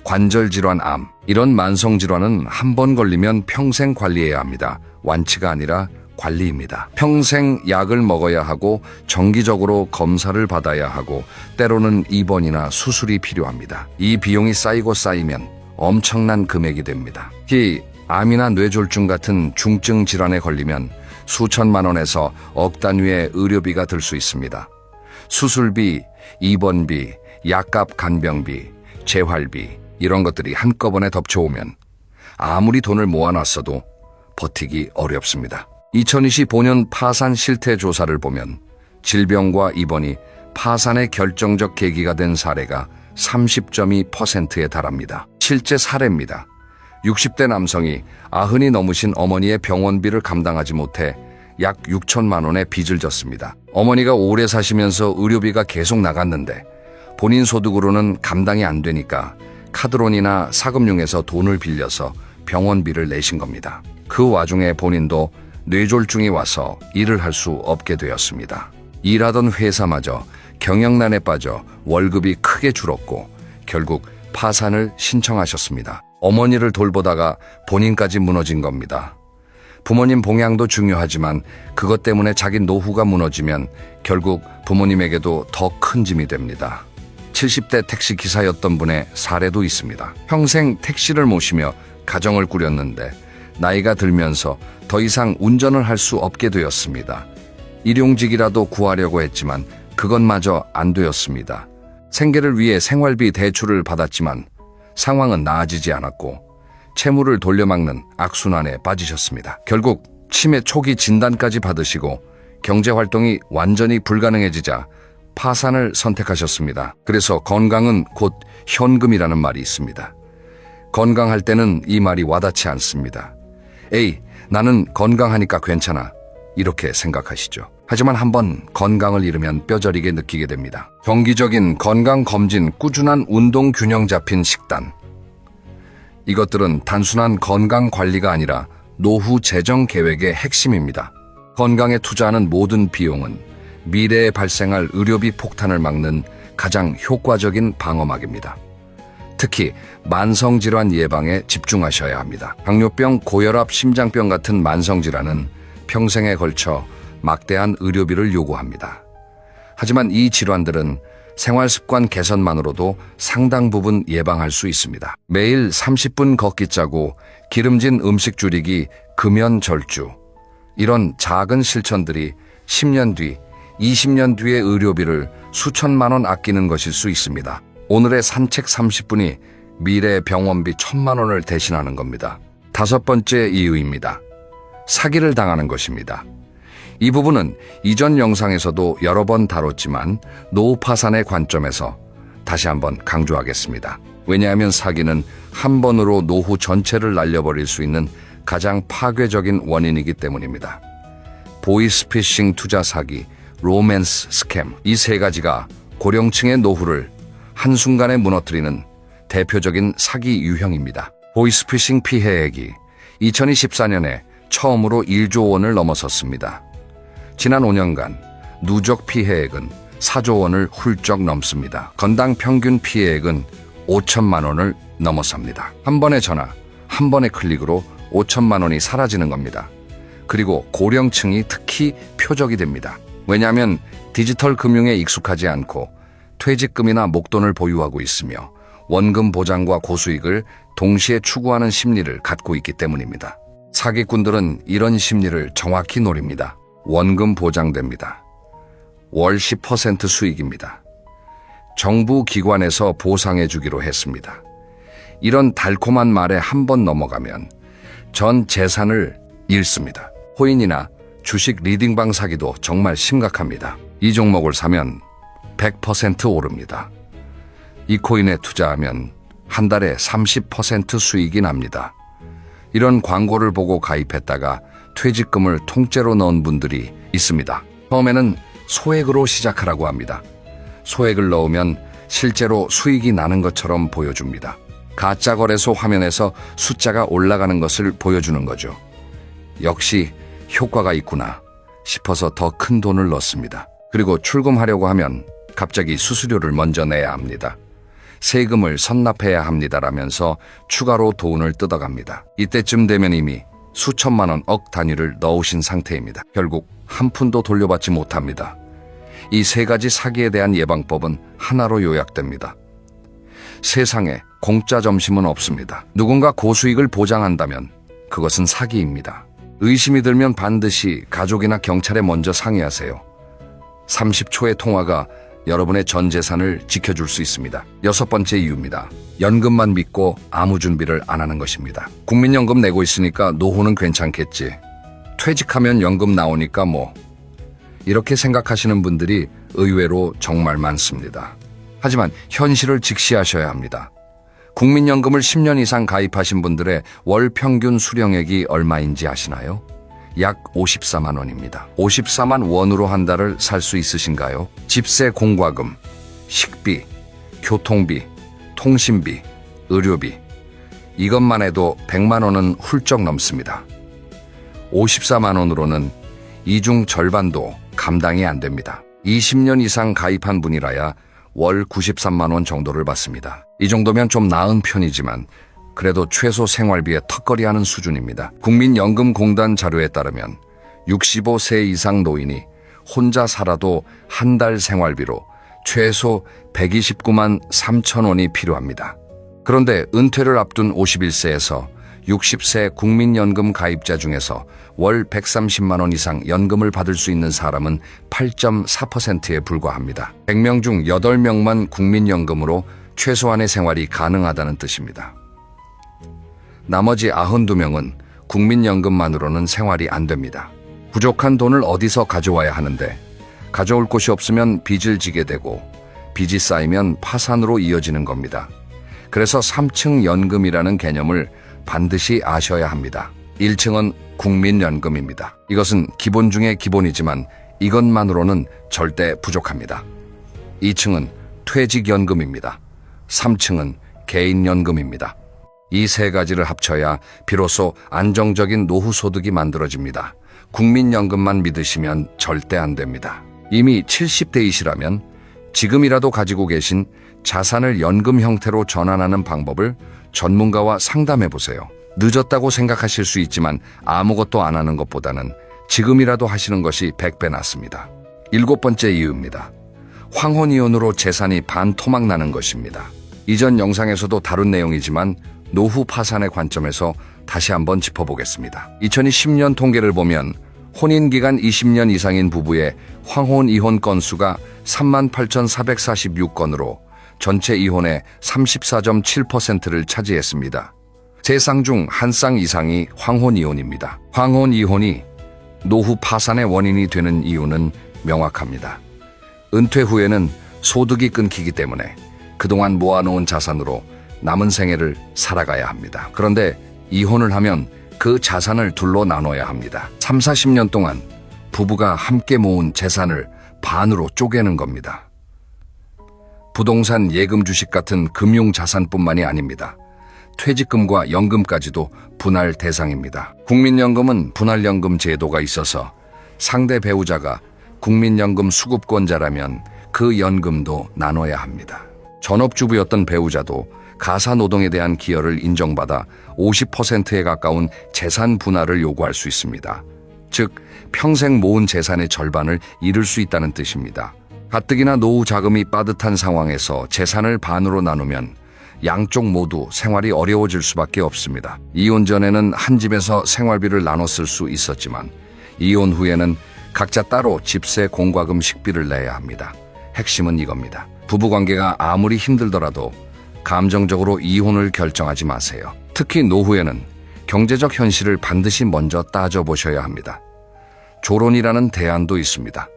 관절질환, 암, 이런 만성질환은 한 번 걸리면 평생 관리해야 합니다. 완치가 아니라 관리입니다. 평생 약을 먹어야 하고 정기적으로 검사를 받아야 하고 때로는 입원이나 수술이 필요합니다. 이 비용이 쌓이고 쌓이면 엄청난 금액이 됩니다. 특히 암이나 뇌졸중 같은 중증 질환에 걸리면 수천만 원에서 억 단위의 의료비가 들 수 있습니다. 수술비, 입원비, 약값, 간병비, 재활비, 이런 것들이 한꺼번에 덮쳐오면 아무리 돈을 모아놨어도 버티기 어렵습니다. 2025년 파산 실태 조사를 보면 질병과 입원이 파산의 결정적 계기가 된 사례가 30.2%에 달합니다. 실제 사례입니다. 60대 남성이 90이 넘으신 어머니의 병원비를 감당하지 못해 약 6천만 원의 빚을 졌습니다. 어머니가 오래 사시면서 의료비가 계속 나갔는데 본인 소득으로는 감당이 안 되니까 카드론이나 사금융에서 돈을 빌려서 병원비를 내신 겁니다. 그 와중에 본인도 뇌졸중이 와서 일을 할 수 없게 되었습니다. 일하던 회사마저 경영난에 빠져 월급이 크게 줄었고 결국 파산을 신청하셨습니다. 어머니를 돌보다가 본인까지 무너진 겁니다. 부모님 봉양도 중요하지만 그것 때문에 자기 노후가 무너지면 결국 부모님에게도 더 큰 짐이 됩니다. 70대 택시기사였던 분의 사례도 있습니다. 평생 택시를 모시며 가정을 꾸렸는데 나이가 들면서 더 이상 운전을 할 수 없게 되었습니다. 일용직이라도 구하려고 했지만 그것마저 안 되었습니다. 생계를 위해 생활비 대출을 받았지만 상황은 나아지지 않았고 채무를 돌려막는 악순환에 빠지셨습니다. 결국 치매 초기 진단까지 받으시고 경제활동이 완전히 불가능해지자 파산을 선택하셨습니다. 그래서 건강은 곧 현금이라는 말이 있습니다. 건강할 때는 이 말이 와닿지 않습니다. 에이, 나는 건강하니까 괜찮아. 이렇게 생각하시죠. 하지만 한번 건강을 잃으면 뼈저리게 느끼게 됩니다. 정기적인 건강검진, 꾸준한 운동, 균형 잡힌 식단. 이것들은 단순한 건강관리가 아니라 노후 재정 계획의 핵심입니다. 건강에 투자하는 모든 비용은 미래에 발생할 의료비 폭탄을 막는 가장 효과적인 방어막입니다. 특히 만성질환 예방에 집중하셔야 합니다. 당뇨병, 고혈압, 심장병 같은 만성질환은 평생에 걸쳐 막대한 의료비를 요구합니다. 하지만 이 질환들은 생활습관 개선만으로도 상당 부분 예방할 수 있습니다. 매일 30분 걷기 짜고 기름진 음식 줄이기, 금연 절주. 이런 작은 실천들이 10년 뒤, 20년 뒤의 의료비를 수천만 원 아끼는 것일 수 있습니다. 오늘의 산책 30분이 미래의 병원비 1,000만 원을 대신하는 겁니다. 5번째 이유입니다. 사기를 당하는 것입니다. 이 부분은 이전 영상에서도 여러 번 다뤘지만 노후 파산의 관점에서 다시 한번 강조하겠습니다. 왜냐하면 사기는 한 번으로 노후 전체를 날려버릴 수 있는 가장 파괴적인 원인이기 때문입니다. 보이스피싱 투자 사기, 로맨스 스캠, 이 세 가지가 고령층의 노후를 한순간에 무너뜨리는 대표적인 사기 유형입니다. 보이스피싱 피해액이 2024년에 처음으로 1조 원을 넘어섰습니다. 지난 5년간 누적 피해액은 4조 원을 훌쩍 넘습니다. 건당 평균 피해액은 5천만 원을 넘어섭니다. 한 번의 전화, 한 번의 클릭으로 5천만 원이 사라지는 겁니다. 그리고 고령층이 특히 표적이 됩니다. 왜냐하면 디지털 금융에 익숙하지 않고 퇴직금이나 목돈을 보유하고 있으며 원금 보장과 고수익을 동시에 추구하는 심리를 갖고 있기 때문입니다. 사기꾼들은 이런 심리를 정확히 노립니다. 원금 보장됩니다. 월 10% 수익입니다. 정부 기관에서 보상해 주기로 했습니다. 이런 달콤한 말에 한 번 넘어가면 전 재산을 잃습니다. 코인이나 주식 리딩방 사기도 정말 심각합니다. 이 종목을 사면 100% 오릅니다. 이 코인에 투자하면 한 달에 30% 수익이 납니다. 이런 광고를 보고 가입했다가 퇴직금을 통째로 넣은 분들이 있습니다. 처음에는 소액으로 시작하라고 합니다. 소액을 넣으면 실제로 수익이 나는 것처럼 보여줍니다. 가짜 거래소 화면에서 숫자가 올라가는 것을 보여주는 거죠. 역시 효과가 있구나 싶어서 더 큰 돈을 넣습니다. 그리고 출금하려고 하면 갑자기 수수료를 먼저 내야 합니다. 세금을 선납해야 합니다라면서 추가로 돈을 뜯어갑니다. 이때쯤 되면 이미 수천만 원, 억 단위를 넣으신 상태입니다. 결국 한 푼도 돌려받지 못합니다. 이 세 가지 사기에 대한 예방법은 하나로 요약됩니다. 세상에 공짜 점심은 없습니다. 누군가 고수익을 보장한다면 그것은 사기입니다. 의심이 들면 반드시 가족이나 경찰에 먼저 상의하세요. 30초의 통화가 여러분의 전 재산을 지켜줄 수 있습니다. 6번째 이유입니다. 연금만 믿고 아무 준비를 안 하는 것입니다. 국민연금 내고 있으니까 노후는 괜찮겠지. 퇴직하면 연금 나오니까 뭐. 이렇게 생각하시는 분들이 의외로 정말 많습니다. 하지만 현실을 직시하셔야 합니다. 국민연금을 10년 이상 가입하신 분들의 월 평균 수령액이 얼마인지 아시나요? 약 54만 원입니다. 54만 원으로 한 달을 살 수 있으신가요? 집세 공과금, 식비, 교통비, 통신비, 의료비, 이것만 해도 100만 원은 훌쩍 넘습니다. 54만 원으로는 이중 절반도 감당이 안 됩니다. 20년 이상 가입한 분이라야 월 93만 원 정도를 받습니다. 이 정도면 좀 나은 편이지만 그래도 최소 생활비에 턱걸이하는 수준입니다. 국민연금공단 자료에 따르면 65세 이상 노인이 혼자 살아도 한 달 생활비로 최소 129만 3천 원이 필요합니다. 그런데 은퇴를 앞둔 51세에서 60세 국민연금 가입자 중에서 월 130만 원 이상 연금을 받을 수 있는 사람은 8.4%에 불과합니다. 100명 중 8명만 국민연금으로 최소한의 생활이 가능하다는 뜻입니다. 나머지 92명은 국민연금만으로는 생활이 안 됩니다. 부족한 돈을 어디서 가져와야 하는데 가져올 곳이 없으면 빚을 지게 되고 빚이 쌓이면 파산으로 이어지는 겁니다. 그래서 3층 연금이라는 개념을 반드시 아셔야 합니다. 1층은 국민연금입니다. 이것은 기본 중에 기본이지만 이것만으로는 절대 부족합니다. 2층은 퇴직연금입니다. 3층은 개인연금입니다. 이 세 가지를 합쳐야 비로소 안정적인 노후 소득이 만들어집니다. 국민연금만 믿으시면 절대 안 됩니다. 이미 70대이시라면 지금이라도 가지고 계신 자산을 연금 형태로 전환하는 방법을 전문가와 상담해 보세요. 늦었다고 생각하실 수 있지만 아무것도 안 하는 것보다는 지금이라도 하시는 것이 100배 낫습니다. 7번째 이유입니다. 황혼이혼으로 재산이 반토막 나는 것입니다. 이전 영상에서도 다룬 내용이지만 노후 파산의 관점에서 다시 한번 짚어보겠습니다. 2010년 통계를 보면 혼인기간 20년 이상인 부부의 황혼 이혼 건수가 38,446건으로 전체 이혼의 34.7%를 차지했습니다. 세 쌍 중 한 쌍 이상이 황혼 이혼입니다. 황혼 이혼이 노후 파산의 원인이 되는 이유는 명확합니다. 은퇴 후에는 소득이 끊기기 때문에 그동안 모아놓은 자산으로 남은 생애를 살아가야 합니다. 그런데 이혼을 하면 그 자산을 둘로 나눠야 합니다. 3, 40년 동안 부부가 함께 모은 재산을 반으로 쪼개는 겁니다. 부동산, 예금, 주식 같은 금융자산뿐만이 아닙니다. 퇴직금과 연금까지도 분할 대상입니다. 국민연금은 분할연금 제도가 있어서 상대 배우자가 국민연금 수급권자라면 그 연금도 나눠야 합니다. 전업주부였던 배우자도 가사노동에 대한 기여를 인정받아 50%에 가까운 재산 분할을 요구할 수 있습니다. 즉, 평생 모은 재산의 절반을 잃을 수 있다는 뜻입니다. 가뜩이나 노후 자금이 빠듯한 상황에서 재산을 반으로 나누면 양쪽 모두 생활이 어려워질 수밖에 없습니다. 이혼 전에는 한 집에서 생활비를 나눠 쓸 수 있었지만 이혼 후에는 각자 따로 집세, 공과금, 식비를 내야 합니다. 핵심은 이겁니다. 부부관계가 아무리 힘들더라도 감정적으로 이혼을 결정하지 마세요. 특히 노후에는 경제적 현실을 반드시 먼저 따져보셔야 합니다. 조론이라는 대안도 있습니다.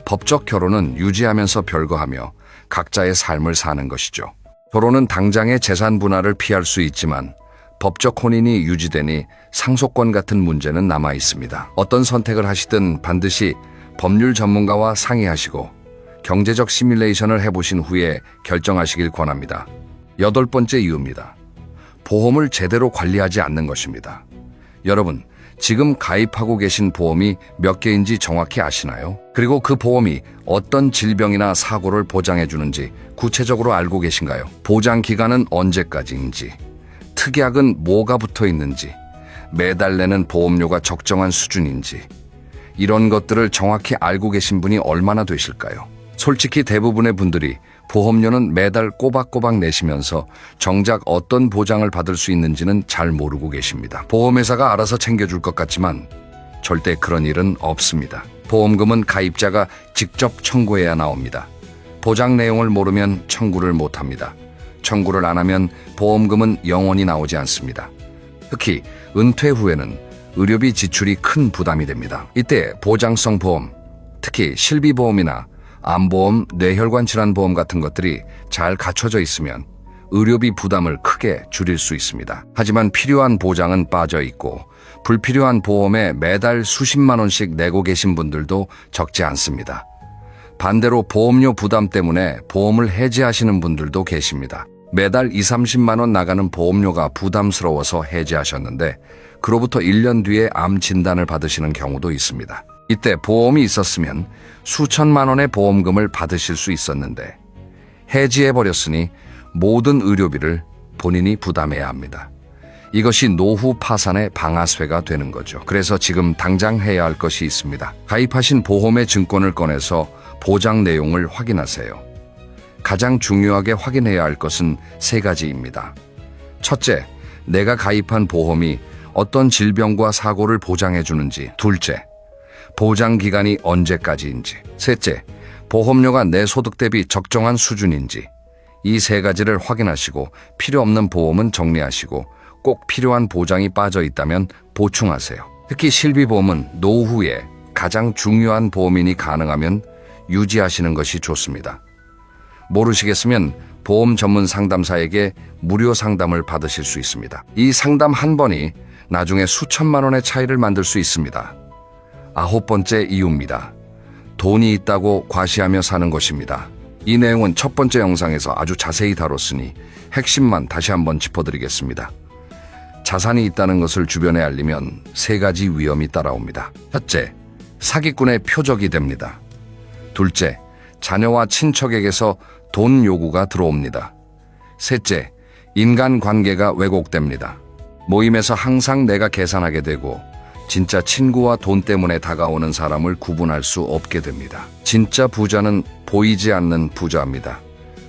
법적 결혼은 유지하면서 별거하며 각자의 삶을 사는 것이죠. 결혼은 당장의 재산 분할을 피할 수 있지만 법적 혼인이 유지되니 상속권 같은 문제는 남아 있습니다. 어떤 선택을 하시든 반드시 법률 전문가와 상의하시고 경제적 시뮬레이션을 해보신 후에 결정하시길 권합니다. 8번째 이유입니다. 보험을 제대로 관리하지 않는 것입니다. 여러분, 지금 가입하고 계신 보험이 몇 개인지 정확히 아시나요? 그리고 그 보험이 어떤 질병이나 사고를 보장해주는지 구체적으로 알고 계신가요? 보장 기간은 언제까지인지, 특약은 뭐가 붙어 있는지, 매달 내는 보험료가 적정한 수준인지, 이런 것들을 정확히 알고 계신 분이 얼마나 되실까요? 솔직히 대부분의 분들이 보험료는 매달 꼬박꼬박 내시면서 정작 어떤 보장을 받을 수 있는지는 잘 모르고 계십니다. 보험회사가 알아서 챙겨줄 것 같지만 절대 그런 일은 없습니다. 보험금은 가입자가 직접 청구해야 나옵니다. 보장 내용을 모르면 청구를 못합니다. 청구를 안 하면 보험금은 영원히 나오지 않습니다. 특히 은퇴 후에는 의료비 지출이 큰 부담이 됩니다. 이때 보장성 보험, 특히 실비보험이나 암보험, 뇌혈관 질환 보험 같은 것들이 잘 갖춰져 있으면 의료비 부담을 크게 줄일 수 있습니다. 하지만 필요한 보장은 빠져 있고 불필요한 보험에 매달 수십만 원씩 내고 계신 분들도 적지 않습니다. 반대로 보험료 부담 때문에 보험을 해지하시는 분들도 계십니다. 매달 2, 30만 원 나가는 보험료가 부담스러워서 해지하셨는데 그로부터 1년 뒤에 암 진단을 받으시는 경우도 있습니다. 이때 보험이 있었으면 수천만 원의 보험금을 받으실 수 있었는데 해지해버렸으니 모든 의료비를 본인이 부담해야 합니다. 이것이 노후 파산의 방아쇠가 되는 거죠. 그래서 지금 당장 해야 할 것이 있습니다. 가입하신 보험의 증권을 꺼내서 보장 내용을 확인하세요. 가장 중요하게 확인해야 할 것은 3가지입니다. 첫째, 내가 가입한 보험이 어떤 질병과 사고를 보장해 주는지. 둘째, 보장 기간이 언제까지인지. 셋째, 보험료가 내 소득 대비 적정한 수준인지. 이 3가지를 확인하시고 필요 없는 보험은 정리하시고 꼭 필요한 보장이 빠져 있다면 보충하세요. 특히 실비보험은 노후에 가장 중요한 보험이니 가능하면 유지하시는 것이 좋습니다. 모르시겠으면 보험 전문 상담사에게 무료 상담을 받으실 수 있습니다. 이 상담 한 번이 나중에 수천만 원의 차이를 만들 수 있습니다. 9번째 이유입니다. 돈이 있다고 과시하며 사는 것입니다. 이 내용은 첫 번째 영상에서 아주 자세히 다뤘으니 핵심만 다시 한번 짚어드리겠습니다. 자산이 있다는 것을 주변에 알리면 3가지 위험이 따라옵니다. 첫째, 사기꾼의 표적이 됩니다. 둘째, 자녀와 친척에게서 돈 요구가 들어옵니다. 셋째, 인간관계가 왜곡됩니다. 모임에서 항상 내가 계산하게 되고 진짜 친구와 돈 때문에 다가오는 사람을 구분할 수 없게 됩니다. 진짜 부자는 보이지 않는 부자입니다.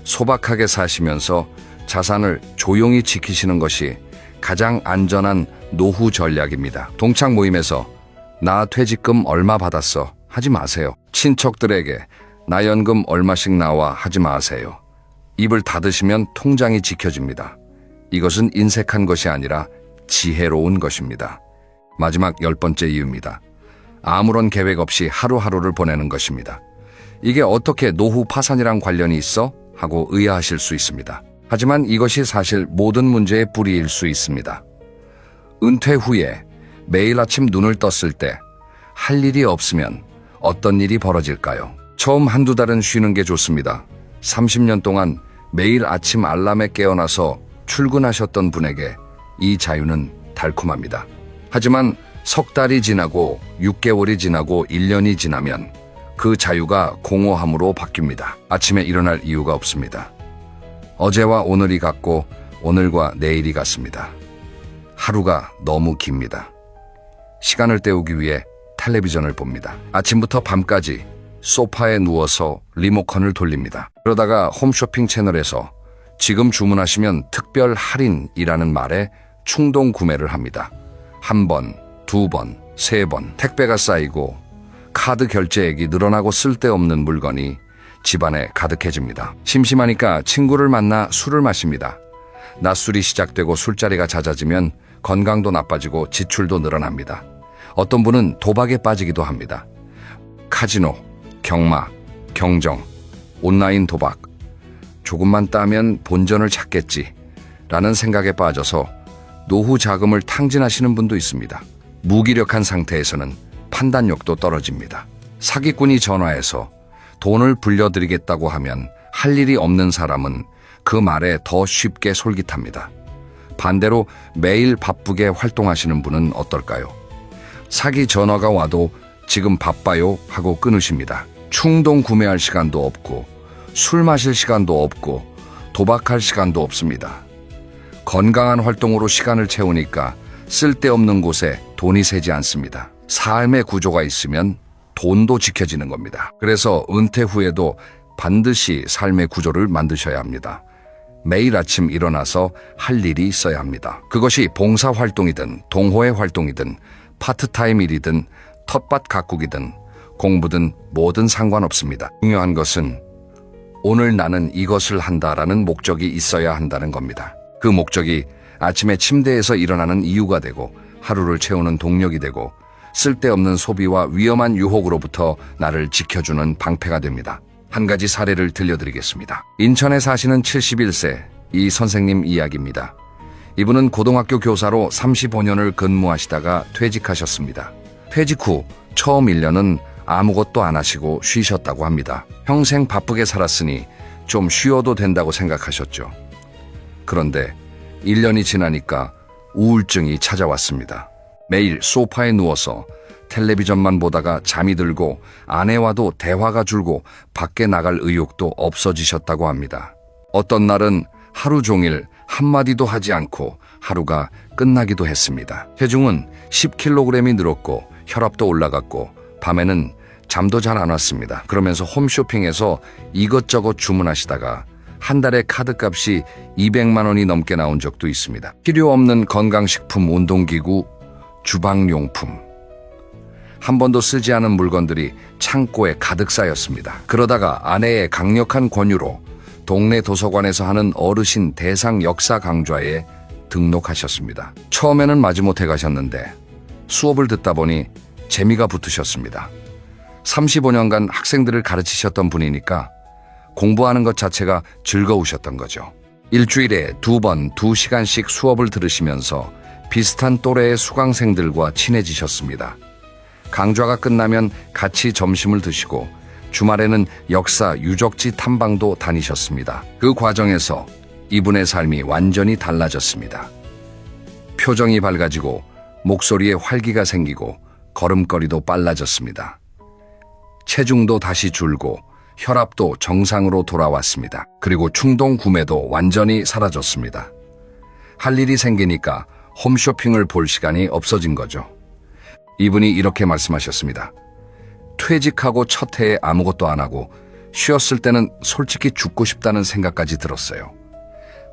소박하게 사시면서 자산을 조용히 지키시는 것이 가장 안전한 노후 전략입니다. 동창 모임에서 나 퇴직금 얼마 받았어 하지 마세요. 친척들에게 나 연금 얼마씩 나와 하지 마세요. 입을 닫으시면 통장이 지켜집니다. 이것은 인색한 것이 아니라 지혜로운 것입니다. 마지막 10번째 이유입니다. 아무런 계획 없이 하루하루를 보내는 것입니다. 이게 어떻게 노후 파산이랑 관련이 있어? 하고 의아하실 수 있습니다. 하지만 이것이 사실 모든 문제의 뿌리일 수 있습니다. 은퇴 후에 매일 아침 눈을 떴을 때 할 일이 없으면 어떤 일이 벌어질까요? 처음 한두 달은 쉬는 게 좋습니다. 30년 동안 매일 아침 알람에 깨어나서 출근하셨던 분에게 이 자유는 달콤합니다. 하지만 석 달이 지나고 6개월이 지나고 1년이 지나면 그 자유가 공허함으로 바뀝니다. 아침에 일어날 이유가 없습니다. 어제와 오늘이 같고 오늘과 내일이 같습니다. 하루가 너무 깁니다. 시간을 때우기 위해 텔레비전을 봅니다. 아침부터 밤까지 소파에 누워서 리모컨을 돌립니다. 그러다가 홈쇼핑 채널에서 지금 주문하시면 특별 할인이라는 말에 충동 구매를 합니다. 1번, 2번, 3번 택배가 쌓이고 카드 결제액이 늘어나고 쓸데없는 물건이 집안에 가득해집니다. 심심하니까 친구를 만나 술을 마십니다. 낮술이 시작되고 술자리가 잦아지면 건강도 나빠지고 지출도 늘어납니다. 어떤 분은 도박에 빠지기도 합니다. 카지노, 경마, 경정, 온라인 도박. 조금만 따면 본전을 찾겠지 라는 생각에 빠져서 노후 자금을 탕진하시는 분도 있습니다. 무기력한 상태에서는 판단력도 떨어집니다. 사기꾼이 전화해서 돈을 불려드리겠다고 하면 할 일이 없는 사람은 그 말에 더 쉽게 솔깃합니다. 반대로 매일 바쁘게 활동하시는 분은 어떨까요? 사기 전화가 와도 지금 바빠요 하고 끊으십니다. 충동 구매할 시간도 없고 술 마실 시간도 없고 도박할 시간도 없습니다. 건강한 활동으로 시간을 채우니까 쓸데없는 곳에 돈이 새지 않습니다. 삶의 구조가 있으면 돈도 지켜지는 겁니다. 그래서 은퇴 후에도 반드시 삶의 구조를 만드셔야 합니다. 매일 아침 일어나서 할 일이 있어야 합니다. 그것이 봉사활동이든 동호회 활동이든 파트타임 일이든 텃밭 가꾸기든 공부든 뭐든 상관없습니다. 중요한 것은 오늘 나는 이것을 한다라는 목적이 있어야 한다는 겁니다. 그 목적이 아침에 침대에서 일어나는 이유가 되고 하루를 채우는 동력이 되고 쓸데없는 소비와 위험한 유혹으로부터 나를 지켜주는 방패가 됩니다. 한 가지 사례를 들려드리겠습니다. 인천에 사시는 71세 이 선생님 이야기입니다. 이분은 고등학교 교사로 35년을 근무하시다가 퇴직하셨습니다. 퇴직 후 처음 1년은 아무것도 안 하시고 쉬셨다고 합니다. 평생 바쁘게 살았으니 좀 쉬어도 된다고 생각하셨죠. 그런데 1년이 지나니까 우울증이 찾아왔습니다. 매일 소파에 누워서 텔레비전만 보다가 잠이 들고 아내와도 대화가 줄고 밖에 나갈 의욕도 없어지셨다고 합니다. 어떤 날은 하루 종일 한마디도 하지 않고 하루가 끝나기도 했습니다. 체중은 10kg이 늘었고 혈압도 올라갔고 밤에는 잠도 잘 안 왔습니다. 그러면서 홈쇼핑에서 이것저것 주문하시다가 한 달에 카드값이 200만 원이 넘게 나온 적도 있습니다. 필요 없는 건강식품, 운동기구, 주방용품, 한 번도 쓰지 않은 물건들이 창고에 가득 쌓였습니다. 그러다가 아내의 강력한 권유로 동네 도서관에서 하는 어르신 대상 역사 강좌에 등록하셨습니다. 처음에는 마지못해 가셨는데 수업을 듣다 보니 재미가 붙으셨습니다. 35년간 학생들을 가르치셨던 분이니까 공부하는 것 자체가 즐거우셨던 거죠. 일주일에 2번 2시간씩 수업을 들으시면서 비슷한 또래의 수강생들과 친해지셨습니다. 강좌가 끝나면 같이 점심을 드시고 주말에는 역사 유적지 탐방도 다니셨습니다. 그 과정에서 이분의 삶이 완전히 달라졌습니다. 표정이 밝아지고 목소리에 활기가 생기고 걸음걸이도 빨라졌습니다. 체중도 다시 줄고 혈압도 정상으로 돌아왔습니다. 그리고 충동 구매도 완전히 사라졌습니다. 할 일이 생기니까 홈쇼핑을 볼 시간이 없어진 거죠. 이분이 이렇게 말씀하셨습니다. 퇴직하고 첫 해에 아무것도 안 하고 쉬었을 때는 솔직히 죽고 싶다는 생각까지 들었어요.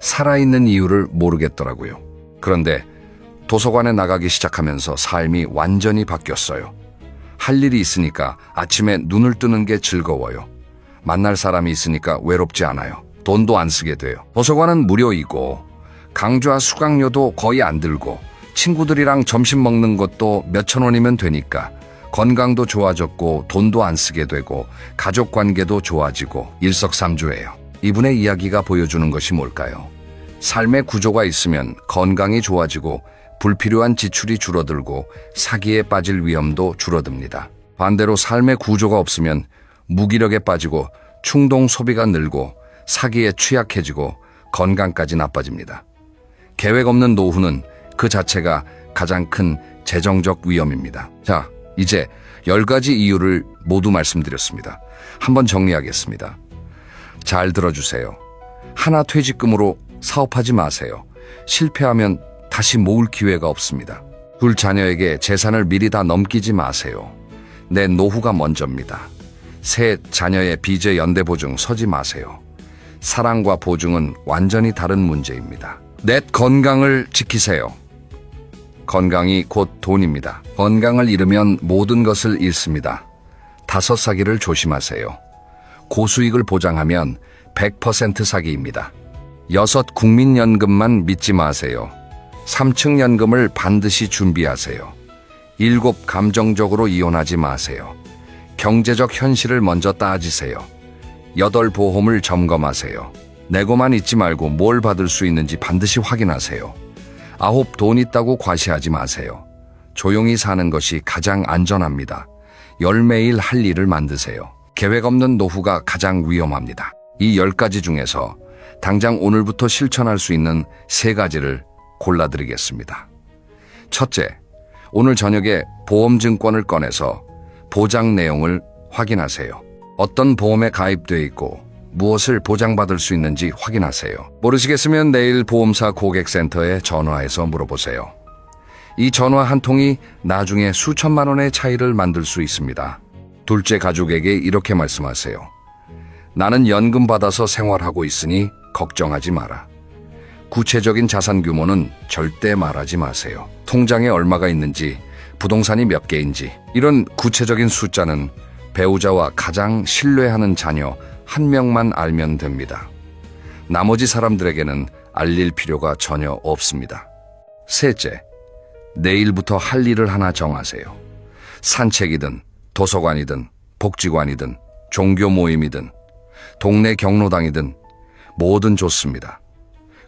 살아있는 이유를 모르겠더라고요. 그런데 도서관에 나가기 시작하면서 삶이 완전히 바뀌었어요. 할 일이 있으니까 아침에 눈을 뜨는 게 즐거워요. 만날 사람이 있으니까 외롭지 않아요. 돈도 안 쓰게 돼요. 도서관은 무료이고 강좌 수강료도 거의 안 들고 친구들이랑 점심 먹는 것도 몇천 원이면 되니까 건강도 좋아졌고 돈도 안 쓰게 되고 가족 관계도 좋아지고 일석삼조예요. 이분의 이야기가 보여주는 것이 뭘까요? 삶의 구조가 있으면 건강이 좋아지고 불필요한 지출이 줄어들고 사기에 빠질 위험도 줄어듭니다. 반대로 삶의 구조가 없으면 무기력에 빠지고 충동 소비가 늘고 사기에 취약해지고 건강까지 나빠집니다. 계획 없는 노후는 그 자체가 가장 큰 재정적 위험입니다. 자, 이제 10가지 이유를 모두 말씀드렸습니다. 한번 정리하겠습니다. 잘 들어주세요. 하나, 퇴직금으로 사업하지 마세요. 실패하면 다시 모을 기회가 없습니다. 둘, 자녀에게 재산을 미리 다 넘기지 마세요. 내 노후가 먼저입니다. 셋, 자녀의 빚의 연대보증 서지 마세요. 사랑과 보증은 완전히 다른 문제입니다. 넷, 건강을 지키세요. 건강이 곧 돈입니다. 건강을 잃으면 모든 것을 잃습니다. 5, 사기를 조심하세요. 고수익을 보장하면 100% 사기입니다. 6, 국민연금만 믿지 마세요. 3층 연금을 반드시 준비하세요. 7, 감정적으로 이혼하지 마세요. 경제적 현실을 먼저 따지세요. 8, 보험을 점검하세요. 내고만 있지 말고 뭘 받을 수 있는지 반드시 확인하세요. 9, 돈 있다고 과시하지 마세요. 조용히 사는 것이 가장 안전합니다. 10, 매일 할 일을 만드세요. 계획 없는 노후가 가장 위험합니다. 이 10가지 중에서 당장 오늘부터 실천할 수 있는 3가지를 골라드리겠습니다. 첫째, 오늘 저녁에 보험증권을 꺼내서 보장 내용을 확인하세요. 어떤 보험에 가입되어 있고 무엇을 보장받을 수 있는지 확인하세요. 모르시겠으면 내일 보험사 고객센터에 전화해서 물어보세요. 이 전화 한 통이 나중에 수천만 원의 차이를 만들 수 있습니다. 둘째, 가족에게 이렇게 말씀하세요. 나는 연금 받아서 생활하고 있으니 걱정하지 마라. 구체적인 자산 규모는 절대 말하지 마세요. 통장에 얼마가 있는지, 부동산이 몇 개인지, 이런 구체적인 숫자는 배우자와 가장 신뢰하는 자녀 한 명만 알면 됩니다. 나머지 사람들에게는 알릴 필요가 전혀 없습니다. 셋째, 내일부터 할 일을 하나 정하세요. 산책이든 도서관이든 복지관이든 종교 모임이든 동네 경로당이든 뭐든 좋습니다.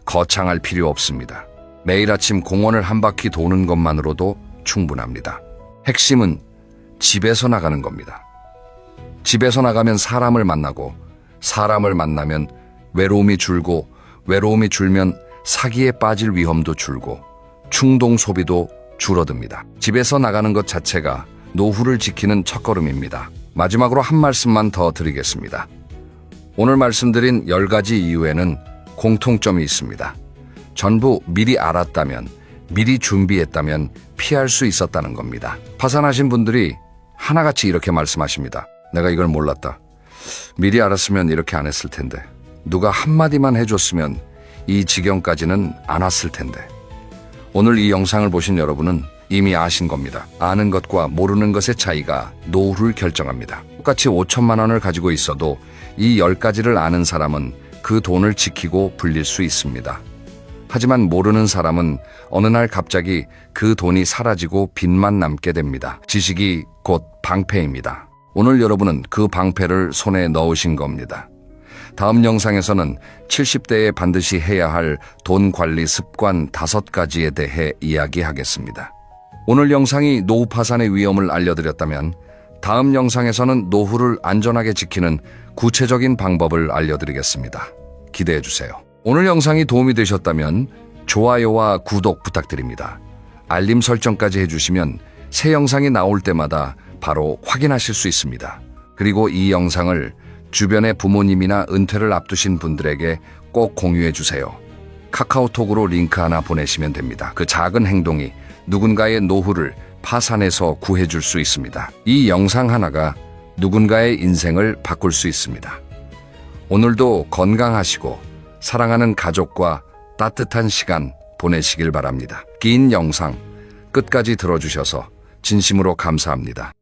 거창할 필요 없습니다. 매일 아침 공원을 한 바퀴 도는 것만으로도 충분합니다. 핵심은 집에서 나가는 겁니다. 집에서 나가면 사람을 만나고, 사람을 만나면 외로움이 줄고, 외로움이 줄면 사기에 빠질 위험도 줄고, 충동 소비도 줄어듭니다. 집에서 나가는 것 자체가 노후를 지키는 첫걸음입니다. 마지막으로 한 말씀만 더 드리겠습니다. 오늘 말씀드린 10가지 이유에는 공통점이 있습니다. 전부 미리 알았다면, 미리 준비했다면 피할 수 있었다는 겁니다. 파산하신 분들이 하나같이 이렇게 말씀하십니다. 내가 이걸 몰랐다. 미리 알았으면 이렇게 안 했을 텐데. 누가 한마디만 해줬으면 이 지경까지는 안 왔을 텐데. 오늘 이 영상을 보신 여러분은 이미 아신 겁니다. 아는 것과 모르는 것의 차이가 노후를 결정합니다. 똑같이 5천만 원을 가지고 있어도 이 10가지를 아는 사람은 그 돈을 지키고 불릴 수 있습니다. 하지만 모르는 사람은 어느 날 갑자기 그 돈이 사라지고 빚만 남게 됩니다. 지식이 곧 방패입니다. 오늘 여러분은 그 방패를 손에 넣으신 겁니다. 다음 영상에서는 70대에 반드시 해야 할 돈 관리 습관 5가지에 대해 이야기하겠습니다. 오늘 영상이 노후 파산의 위험을 알려드렸다면 다음 영상에서는 노후를 안전하게 지키는 구체적인 방법을 알려드리겠습니다. 기대해주세요. 오늘 영상이 도움이 되셨다면 좋아요와 구독 부탁드립니다. 알림 설정까지 해주시면 새 영상이 나올 때마다 바로 확인하실 수 있습니다. 그리고 이 영상을 주변의 부모님이나 은퇴를 앞두신 분들에게 꼭 공유해 주세요. 카카오톡으로 링크 하나 보내시면 됩니다. 그 작은 행동이 누군가의 노후를 파산해서 구해줄 수 있습니다. 이 영상 하나가 누군가의 인생을 바꿀 수 있습니다. 오늘도 건강하시고 사랑하는 가족과 따뜻한 시간 보내시길 바랍니다. 긴 영상 끝까지 들어주셔서 진심으로 감사합니다.